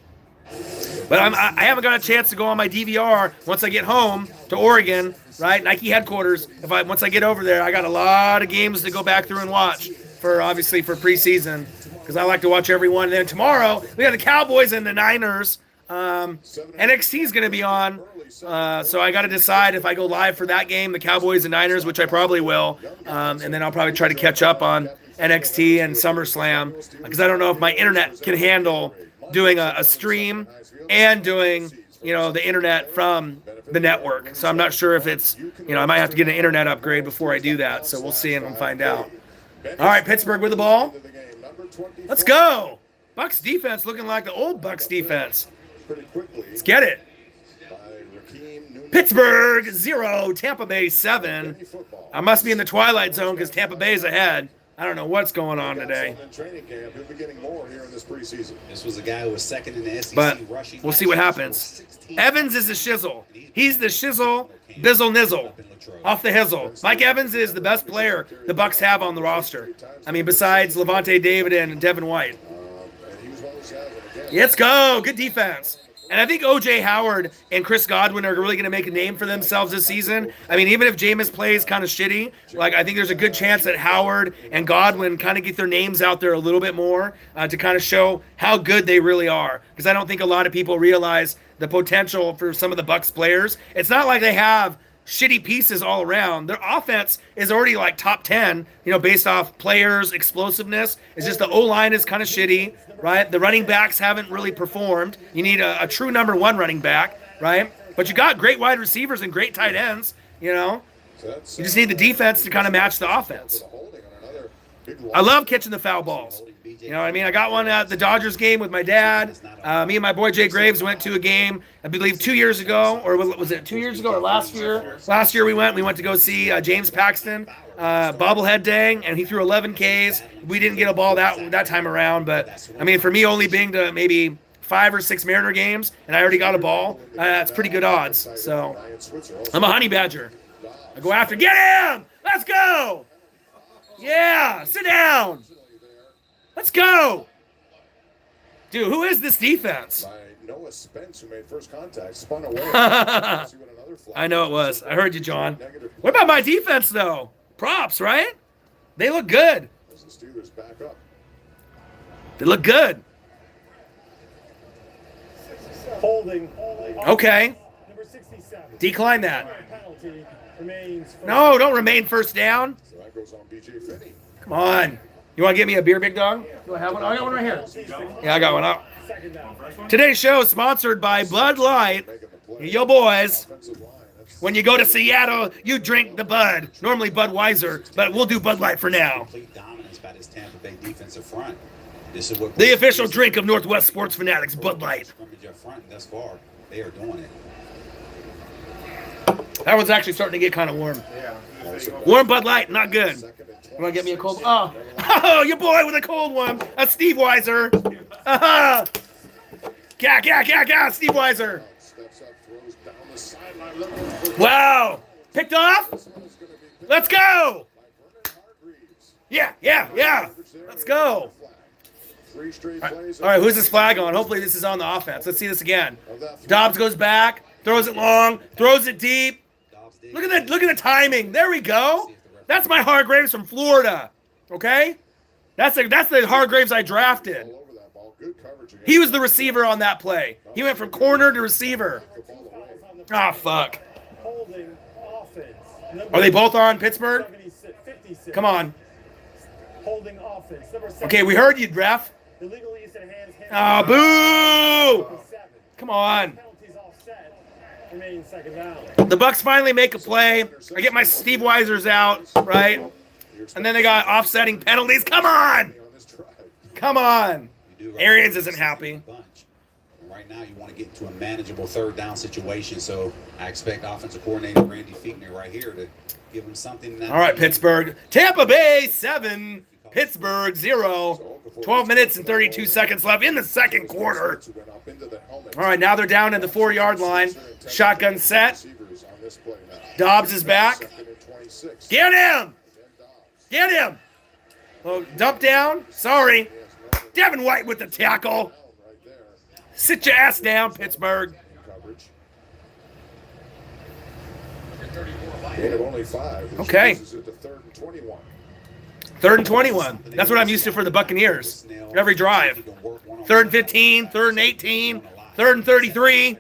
But I haven't got a chance to go on my DVR once I get home to Oregon, right? Nike headquarters. Once I get over there, I got a lot of games to go back through and watch for preseason because I like to watch everyone. And then tomorrow we got the Cowboys and the Niners. NXT is going to be on, so I got to decide if I go live for that game, the Cowboys and Niners, which I probably will, and then I'll probably try to catch up on NXT and SummerSlam because I don't know if my internet can handle doing a stream and doing the internet from the network. So I'm not sure if it's I might have to get an internet upgrade before I do that. So we'll see and we'll find out. All right, Pittsburgh with the ball. Let's go. Bucs defense looking like the old Bucs defense. Let's get it. Pittsburgh 0, Tampa Bay 7. I must be in the twilight zone because Tampa Bay's ahead. I don't know what's going on today. This was a guy who was second in the SEC But rushing. we'll see what happens. Evans is the shizzle. He's the shizzle, bizzle nizzle, off the hizzle. Mike Evans is the best player the Bucs have on the roster. I mean, besides Levante David and Devin White. Let's go. Good defense. And I think O.J. Howard and Chris Godwin are really going to make a name for themselves this season. I mean, even if Jameis plays kind of shitty, like I think there's a good chance that Howard and Godwin kind of get their names out there a little bit more to kind of show how good they really are. Because I don't think a lot of people realize the potential for some of the Bucs players. It's not like they have shitty pieces all around. Their offense is already like top 10, based off players, explosiveness. It's just the O-line is kind of shitty, right? The running backs haven't really performed. You need a true number one running back, right? But you got great wide receivers and great tight ends, You just need the defense to kind of match the offense. I love catching the foul balls. You know what I mean? I got one at the Dodgers game with my dad. Me and my boy Jay Graves went to a game, I believe 2 years ago, or was it 2 years ago or last year? Last year we went to go see James Paxton, bobblehead dang, and he threw 11 Ks. We didn't get a ball that time around, but I mean, for me only being to maybe 5 or 6 Mariner games, and I already got a ball, that's pretty good odds. So I'm a honey badger. I go after, get him! Let's go! Yeah, sit down. Let's go. Dude, who is this defense? Noah Spence, who made first contact, spun away. I know it was. I heard you, John. What about my defense, though? Props, right? They look good. As the Steelers back up. They look good. Holding. Okay. Number 67. Decline that. Penalty remains. No, don't remain first down. So that goes on B.J. Finney. Come on. You want to get me a beer, big dog? Do I have one? I got one right here. Yeah, I got one. Second down. Today's show is sponsored by Bud Light. Yo, boys. When you go to Seattle, you drink the Bud. Normally Budweiser, but we'll do Bud Light for now. Complete dominance by this Tampa Bay defensive front. This is what The official drink of Northwest Sports Fanatics, Bud Light. Scrimmage up front, and thus far, they are doing it. That one's actually starting to get kind of warm. Warm Bud Light, not good. You want to get me a cold? Oh, your boy with a cold one. That's Steve Weiser. Steve Weiser. Wow. Picked off? Let's go. Yeah. Let's go. All right, who's this flag on? Hopefully this is on the offense. Let's see this again. Dobbs goes back, throws it long, throws it deep. Look at the timing. There we go. That's my Hargraves from Florida. Okay? That's the Hargraves I drafted. He was the receiver on that play. He went from corner to receiver. Ah, fuck. Holding offense. Are they both on Pittsburgh? 56. Come on. Holding offense. Number 7. Okay, we heard you, ref. Illegal use of hands. Ah, boo! Come on. Penalties offset. Remains second down. The Bucs finally make a play. I get my Steve Weisers out, right? And then they got offsetting penalties. Come on! Come on. Arians isn't happy. Right now, you want to get into a manageable third down situation, so I expect offensive coordinator Randy Fichtner right here to give him something. All right, Pittsburgh. Tampa Bay 7, Pittsburgh 0. 12 minutes and 32 seconds left in the second quarter. All right, now they're down at the 4-yard line. Shotgun set. Dobbs is back. Get him! Get him! Oh, dump down. Sorry. Devin White with the tackle. Sit your ass down, Pittsburgh. Gain of only 5. Okay. Third and 21. 3rd and 21. That's what I'm used to for the Buccaneers. Every drive. 3rd and 15, 3rd and 18, 3rd and 33.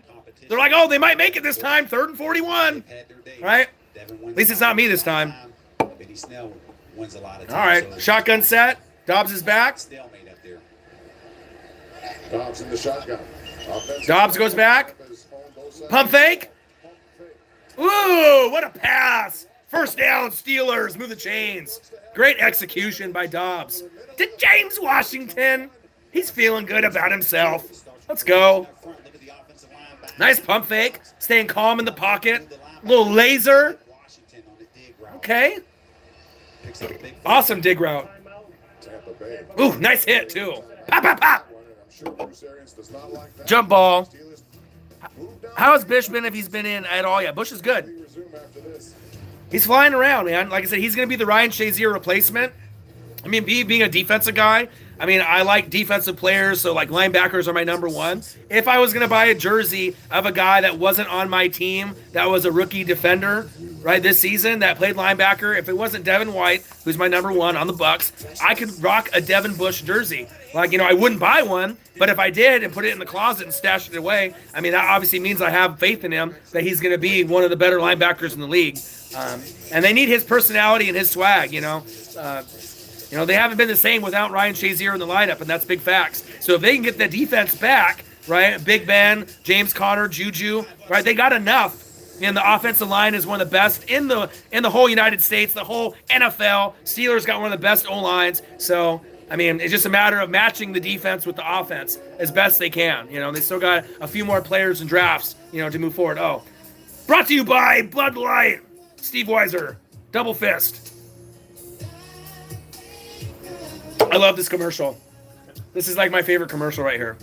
They're like, oh, they might make it this time. 3rd and 41. Right? At least it's not me this time. All right. Shotgun set. Dobbs is back. Dobbs in the shotgun. Dobbs goes back. Pump fake. Ooh, what a pass. First down, Steelers. Move the chains. Great execution by Dobbs. To James Washington. He's feeling good about himself. Let's go. Nice pump fake. Staying calm in the pocket. Little laser. Okay. Awesome dig route. Tampa Bay. Ooh, nice hit, too. Pop, pop, pop. I'm sure Bruce Arians does not like that. Jump ball. Steelers move down. How has Bish been if he's been in at all? Yeah, Bush is good. Resume after this. He's flying around, man. Like I said, he's going to be the Ryan Shazier replacement. I mean, being a defensive guy, I mean, I like defensive players, so like linebackers are my number one. If I was going to buy a jersey of a guy that wasn't on my team, that was a rookie defender, right, this season, that played linebacker, if it wasn't Devin White, who's my number one on the Bucs, I could rock a Devin Bush jersey. Like, you know, I wouldn't buy one, but if I did and put it in the closet and stashed it away, I mean, that obviously means I have faith in him that he's going to be one of the better linebackers in the league. And they need his personality and his swag, you know. You know, they haven't been the same without Ryan Shazier in the lineup, and that's big facts. So if they can get the defense back, right, Big Ben, James Conner, Juju, right, they got enough. And the offensive line is one of the best in the whole United States, the whole NFL. Steelers got one of the best O-lines. So, I mean, it's just a matter of matching the defense with the offense as best they can. You know, they still got a few more players and drafts, you know, to move forward. Oh, brought to you by Bud Light, Steve Weiser, Double Fist. I love this commercial. This is like my favorite commercial right here.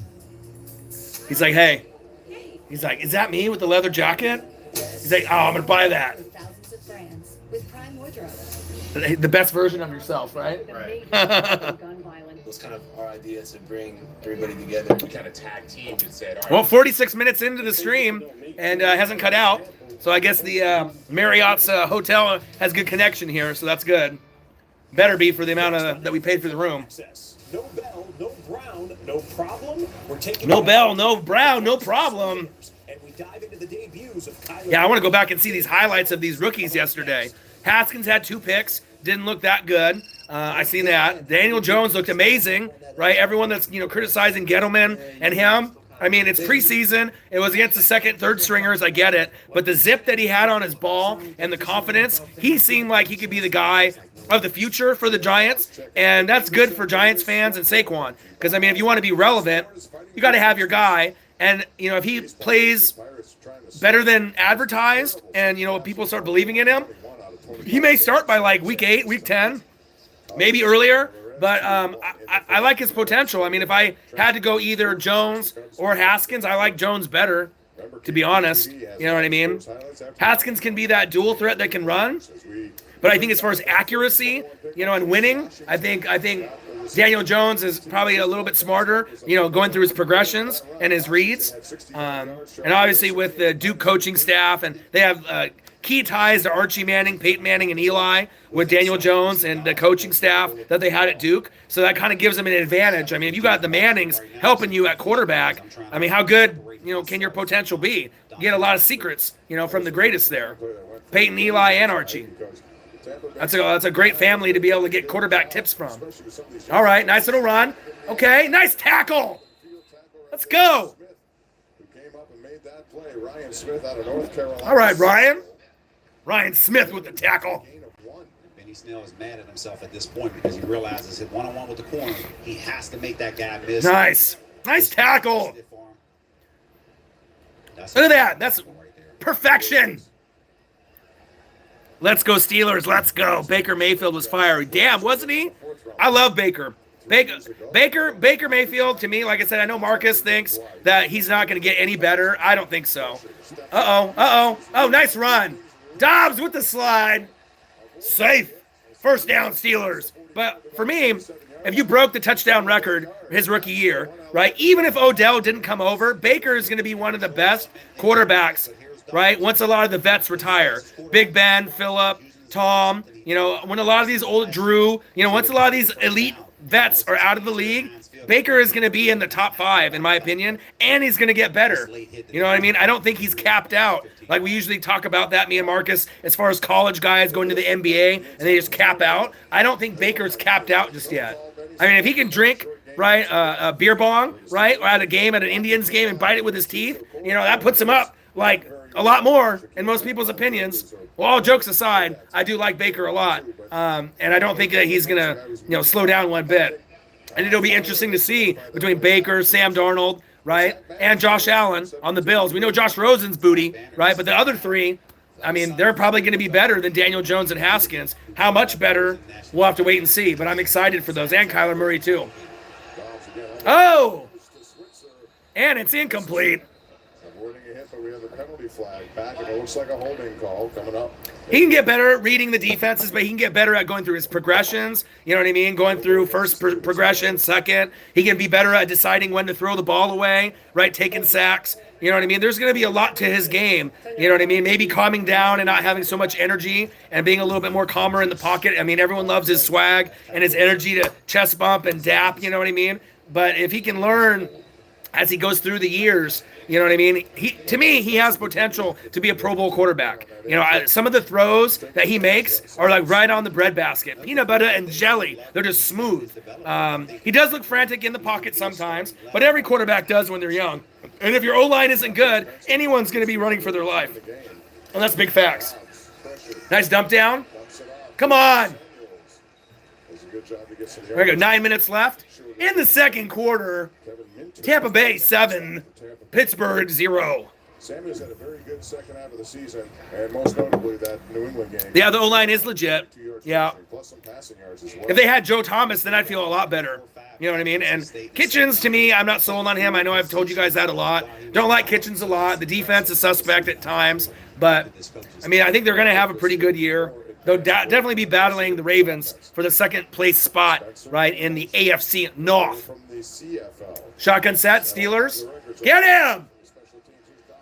He's like, hey. He's like, is that me with the leather jacket? He's like, oh, I'm going to buy that. Thousands of brands with Prime Wardrobe. The best version of yourself, right? Right. was kind of our idea to bring everybody together. We kind of tag teamed and said, all right. Well, 46 minutes into the stream and hasn't cut out. So I guess the Marriott's hotel has good connection here, so that's good. Better be for the amount that we paid for the room. No Bell, no Brown, no problem. We're taking No Bell, no Brown, no problem. And we dive into the debuts of Kyler. Yeah, I want to go back and see these highlights of these rookies yesterday. Haskins had 2 picks, didn't look that good. I seen that. Daniel Jones looked amazing, right? Everyone that's criticizing Gettleman and him. I mean, it's preseason. It was against the second, third stringers. I get it. But the zip that he had on his ball and the confidence, he seemed like he could be the guy of the future for the Giants. And that's good for Giants fans and Saquon. Because, I mean, if you want to be relevant, you got to have your guy. And, if he plays better than advertised and, people start believing in him, he may start by like week 8, week 10, maybe earlier. But I like his potential. I mean, if I had to go either Jones or Haskins, I like Jones better, to be honest. You know what I mean? Haskins can be that dual threat that can run. But I think as far as accuracy, and winning, I think Daniel Jones is probably a little bit smarter, going through his progressions and his reads. And obviously with the Duke coaching staff, and they have key ties to Archie Manning, Peyton Manning, and Eli with Daniel Jones and the coaching staff that they had at Duke. So that kind of gives them an advantage. I mean, if you got the Mannings helping you at quarterback, I mean, how good, can your potential be? You get a lot of secrets, from the greatest there. Peyton, Eli, and Archie. That's a great family to be able to get quarterback tips from. All right, nice little run. Okay, nice tackle. Let's go. All right, Ryan. Ryan Smith with the tackle. Benny Snell is mad at himself at this point because he realizes hit one-on-one with the corner. He has to make that guy miss. Nice. Nice tackle. Look at that. That's perfection. Let's go Steelers. Let's go. Baker Mayfield was fiery. Damn, wasn't he? I love Baker. Baker Mayfield, to me, like I said, I know Marcus thinks that he's not going to get any better. I don't think so. Oh, nice run. Dobbs with the slide. Safe. First down, Steelers. But for me, if you broke the touchdown record his rookie year, right, even if Odell didn't come over, Baker is going to be one of the best quarterbacks, right, once a lot of the vets retire. Big Ben, Phillip, Tom, when a lot of these old Drew, once a lot of these elite vets are out of the league, Baker is going to be in the top 5, in my opinion, and he's going to get better. You know what I mean? I don't think he's capped out. Like we usually talk about that, me and Marcus, as far as college guys going to the NBA and they just cap out. I don't think Baker's capped out just yet. I mean, if he can drink, right, a beer bong, right, or at a game, at an Indians game and bite it with his teeth, that puts him up like a lot more in most people's opinions. Well, all jokes aside, I do like Baker a lot. And I don't think that he's going to, slow down one bit. And it'll be interesting to see between Baker, Sam Darnold, right? And Josh Allen on the Bills. We know Josh Rosen's booty, right? But the other three, I mean, they're probably going to be better than Daniel Jones and Haskins. How much better, we'll have to wait and see. But I'm excited for those. And Kyler Murray, too. Oh! And it's incomplete. Avoiding a hit, but we have a penalty flag back, and it looks like a holding call coming up. He can get better at reading the defenses, but he can get better at going through his progressions. You know what I mean? Going through first progression, second. He can be better at deciding when to throw the ball away, right? Taking sacks. You know what I mean? There's going to be a lot to his game. You know what I mean? Maybe calming down and not having so much energy and being a little bit more calmer in the pocket. I mean, everyone loves his swag and his energy to chest bump and dap. You know what I mean? But if he can learn as he goes through the years, you know what I mean? To me, he has potential to be a Pro Bowl quarterback. You know, some of the throws that he makes are like right on the breadbasket. Peanut butter and jelly. They're just smooth. He does look frantic in the pocket sometimes, but every quarterback does when they're young. And if your O-line isn't good, anyone's going to be running for their life. And that's big facts. Nice dump down. Come on. There we go. 9 minutes left. In the second quarter, Tampa Bay 7, Pittsburgh 0. Samuels had a very good second half of the season, and most notably that New England game. Yeah, the O-line is legit. Yeah. Plus some passing yards as well. If they had Joe Thomas, then I'd feel a lot better. You know what I mean? And Kitchens, to me, I'm not sold on him. I know I've told you guys that a lot. Don't like Kitchens a lot. The defense is suspect at times. But, I mean, I think they're going to have a pretty good year. They'll definitely be battling the Ravens for the second place spot, right, in the AFC North. Shotgun set, Steelers. Get him!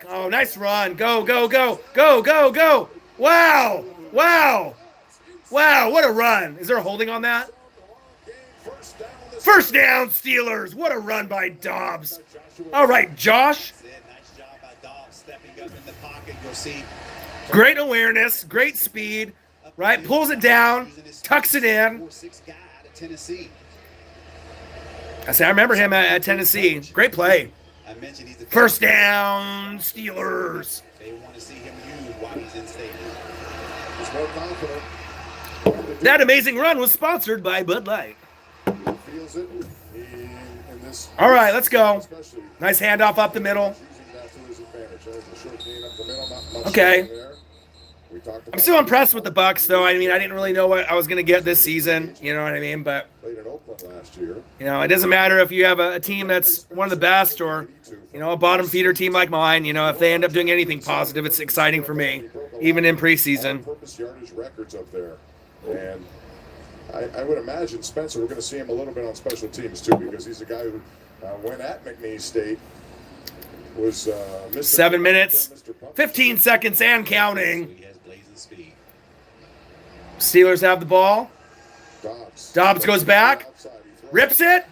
Oh, nice run. Go, go, go, go, go, go. Wow, wow, wow, what a run. Is there a holding on that? First down, Steelers. What a run by Dobbs. All right, Josh. Nice job by Dobbs stepping up in the pocket. You'll see. Great awareness, great speed, right? Pulls it down, tucks it in. 4-6 guy out of Tennessee. I remember him at Tennessee. Great play. I mentioned he's the First down, Steelers. They want to see him used while he's in stadium. He's more confident. That amazing run was sponsored by Bud Light. Feels it in this. All right, let's go. Especially Nice handoff up the middle. using that to his advantage. There's a short gain up the middle, not much Okay. there. We talked about I'm still impressed with the Bucs, though. I mean, I didn't really know what I was going to get this season. You know what I mean? But, played in Oakland last year. you know, it doesn't matter if you have a team that's one of the best or, you know, a bottom feeder team like mine. You know, if they end up doing anything positive, it's exciting for me, even in preseason. All-purpose yardage records up there, and I would imagine Spencer. We're going to see him a little bit on special teams too, because he's a guy who, when at McNeese State, was Mr. 7 minutes, Mr. Pump. 15 seconds and counting. He has blazing speed. Steelers have the ball. Dobbs goes back, rips it.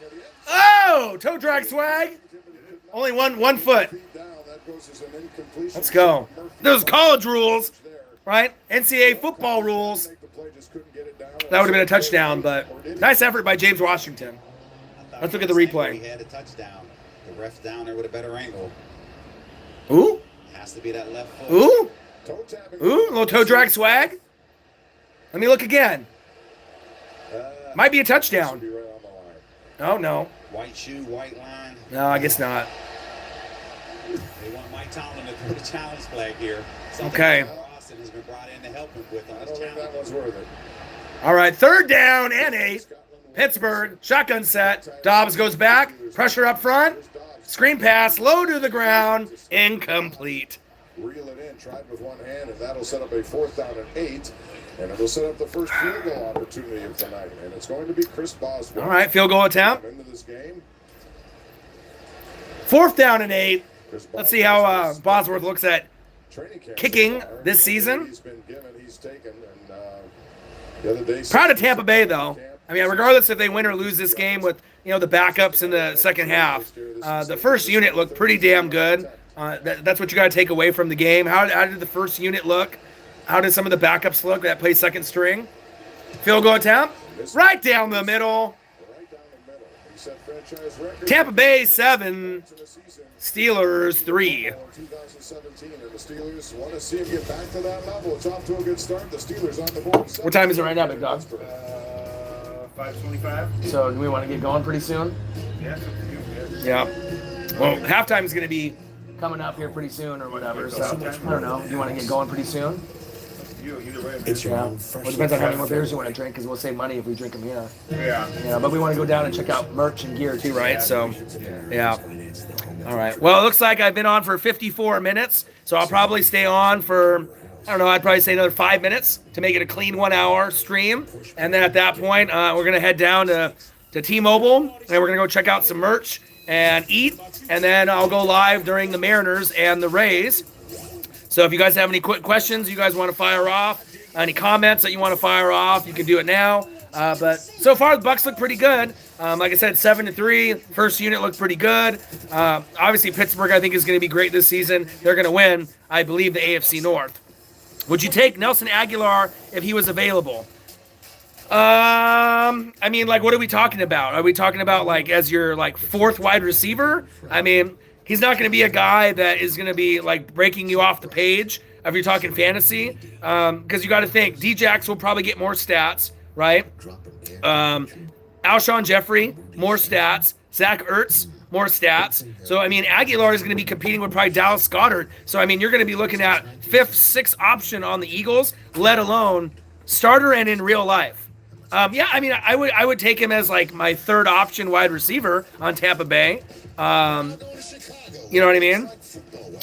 Oh, toe drag swag. Only one foot. Let's go. Those college rules, right? NCAA football rules. That would have been a touchdown, but nice effort by James Washington. Let's look at the replay. He had a touchdown. The ref's down there with a better angle. Ooh, Has to be that left foot. ooh, ooh, little toe drag swag. Let me look again. Might be a touchdown. Oh, no. White shoe, white line. No, I guess not. They want Mike Tomlin to throw the challenge flag here. Something Okay. that Austin has been brought in to help him with on I this don't think that challenge. one's worth it. All right, third down and 8. Pittsburgh, shotgun set. Dobbs goes back, pressure up front. Screen pass, low to the ground, incomplete. Reel it in, tried with one hand, and that'll set up a 4th down and 8. And it'll set up the first field goal opportunity of the night. And it's going to be Chris Boswell. All right, field goal attempt. Into this game. 4th down and 8. Chris Let's see how Bosworth looks at training camp kicking so far. this season. He's been given, he's taken, and the other day. Proud of Tampa Bay, though. I mean, regardless if they win or lose this game with, you know, the backups in the second half, the first unit looked pretty damn good. That's what you got to take away from the game. How did the first unit look? How did some of the backups look that play second string? Field goal attempt. Right down the middle. Right down the middle. He set franchise record Tampa Bay 7, in the season. Steelers 3. 2017, and the Steelers want to see him get back to that level. It's off to a good start. The Steelers on the board. What time is it right now, Big Dog? 5:25. So do we want to get going pretty soon? Yeah. Yeah. Well, halftime is going to be coming up here pretty soon or whatever. So I don't know. You want to get going pretty soon? It's your Yeah. own Well, fresh. it depends on how many more beers you want to drink, because we'll save money if we drink them here. Yeah. Yeah, but we want to go down and check out merch and gear too, right? So, yeah. All right. Well, it looks like I've been on for 54 minutes, so I'll probably stay on for, I don't know, I'd probably say another 5 minutes to make it a clean 1 hour stream. And then at that point, we're going to head down to T-Mobile, and we're going to go check out some merch and eat. And then I'll go live during the Mariners and the Rays. So if you guys have any quick questions you guys want to fire off, any comments that you want to fire off, you can do it now. But so far, the Bucs look pretty good. Like I said, 7-3. First unit looked pretty good. Obviously, Pittsburgh, I think, is going to be great this season. They're going to win, I believe, the AFC North. Would you take Nelson Aguilar if he was available? I mean, like, what are we talking about? Are we talking about, like, as your, like, fourth wide receiver? I mean, he's not going to be a guy that is going to be, like, breaking you off the page if you're talking fantasy. Because you got to think, D-Jax will probably get more stats, right? Alshon Jeffrey, more stats. Zach Ertz, more stats. So, I mean, Aguilar is going to be competing with probably Dallas Goedert. So, I mean, you're going to be looking at 5th, 6th option on the Eagles, let alone starter and in real life. Yeah, I mean, I would take him as, like, my 3rd option wide receiver on Tampa Bay. You know what I mean?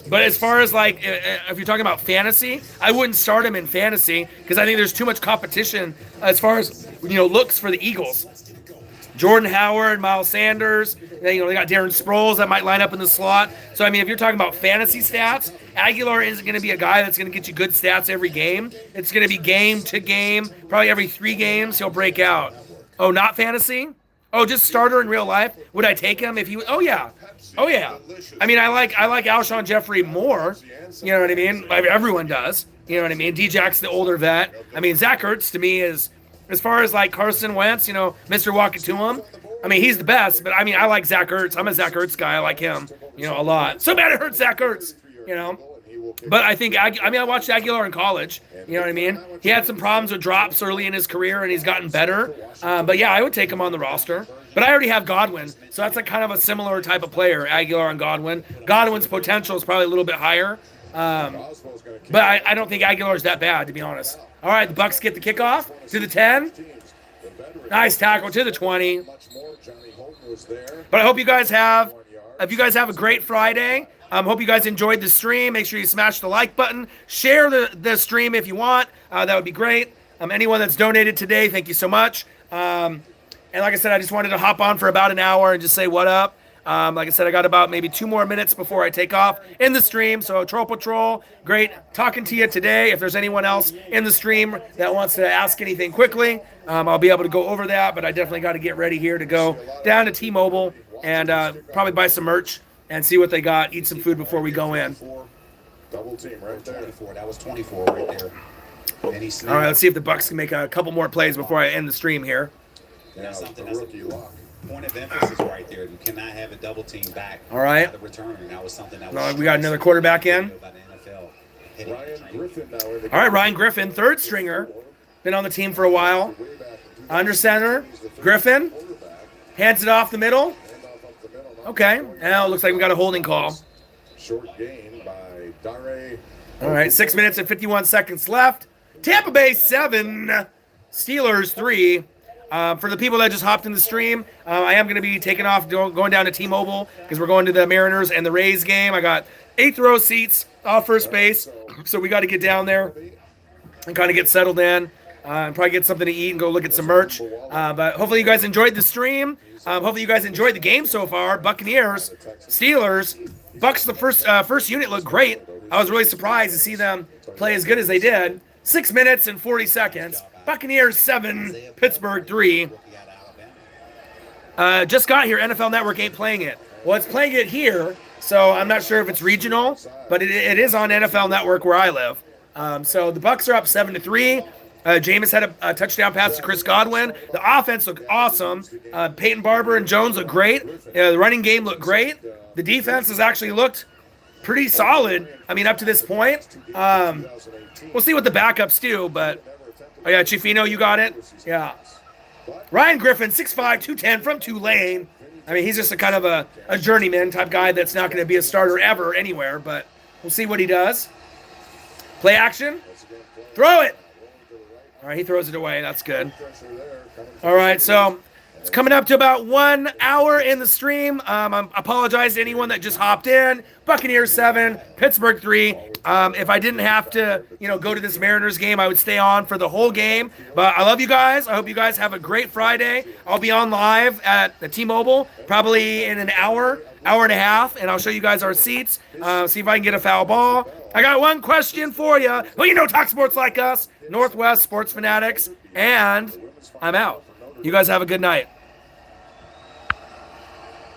But as far as, like, if you're talking about fantasy, I wouldn't start him in fantasy because I think there's too much competition as far as, looks for the Eagles. Jordan Howard, Miles Sanders, they got Darren Sproles that might line up in the slot. So, I mean, if you're talking about fantasy stats, Aguilar isn't going to be a guy that's going to get you good stats every game. It's going to be game to game. Probably every 3 games he'll break out. Oh, not fantasy? Oh, just starter in real life? Would I take him if he was? Oh, yeah. Oh, yeah. I mean, I like Alshon Jeffrey more. You know what I mean? Everyone does. You know what I mean? D-Jack's the older vet. I mean, Zach Ertz to me is, as far as like Carson Wentz, Mr. Walk It to him. I mean, he's the best, but I mean, I like Zach Ertz. I'm a Zach Ertz guy. I like him, a lot. So bad it hurts Zach Ertz, But I think, I watched Aguilar in college. You know what I mean? He had some problems with drops early in his career, and he's gotten better. But yeah, I would take him on the roster. But I already have Godwin, so that's like kind of a similar type of player, Aguilar and Godwin. Godwin's potential is probably a little bit higher. But I don't think Aguilar's that bad, to be honest. All right, the Bucs get the kickoff to the 10. Nice tackle to the 20. But I hope you guys have a great Friday. Hope you guys enjoyed the stream. Make sure you smash the like button. Share the stream if you want. That would be great. Anyone that's donated today, thank you so much. And like I said, I just wanted to hop on for about an hour and just say what up. Like I said, I got about maybe 2 more minutes before I take off in the stream. So Troll Patrol, great talking to you today. If there's anyone else in the stream that wants to ask anything quickly, I'll be able to go over that. But I definitely got to get ready here to go down to T-Mobile and probably buy some merch and see what they got, eat some food before we go in. Double team right there. 24. That was 24 right there. And he All right, let's see if the Bucs can make a couple more plays before I end the stream here. That's something the that's rookie lock. point of emphasis right there. You cannot have a double team back. All right. The return. That was something that We got another quarterback in. about the NFL. Ryan Griffin now in the All right, Ryan Griffin, 3rd stringer. Been on the team for a while. Under center, Griffin. Hands it off the middle. Okay. Now it looks like we got a holding call. Short gain by Dare. All right, 6 minutes and 51 seconds left. Tampa Bay 7, Steelers 3. For the people that just hopped in the stream, I am going to be taking off, going down to T-Mobile because we're going to the Mariners and the Rays game. I got 8th row seats off first base, so we got to get down there and kind of get settled in and probably get something to eat and go look at some merch. But hopefully you guys enjoyed the stream. Hopefully you guys enjoyed the game so far. Buccaneers, Steelers, Bucs. The first unit looked great. I was really surprised to see them play as good as they did. 6 minutes and 40 seconds. Buccaneers 7, Pittsburgh 3. Just got here. NFL Network ain't playing it. Well, it's playing it here, so I'm not sure if it's regional, but it is on NFL Network where I live. So the Bucs are up 7-3. Jameis had a touchdown pass to Chris Godwin. The offense looked awesome. Peyton Barber and Jones looked great. The running game looked great. The defense has actually looked pretty solid. I mean, up to this point. We'll see what the backups do, but oh yeah, Chifino, you got it? Yeah. Ryan Griffin, 6'5", 210 from Tulane. I mean, he's just a kind of a journeyman type guy that's not going to be a starter ever anywhere, but we'll see what he does. Play action. Throw it. All right, he throws it away. That's good. All right, so it's coming up to about 1 hour in the stream. I apologize to anyone that just hopped in. Buccaneers 7, Pittsburgh 3. If I didn't have to, go to this Mariners game, I would stay on for the whole game. But I love you guys. I hope you guys have a great Friday. I'll be on live at the T-Mobile probably in an hour and a half, and I'll show you guys our seats. See if I can get a foul ball. I got one question for you. Well, talk sports like us, Northwest Sports Fanatics, and I'm out. You guys have a good night.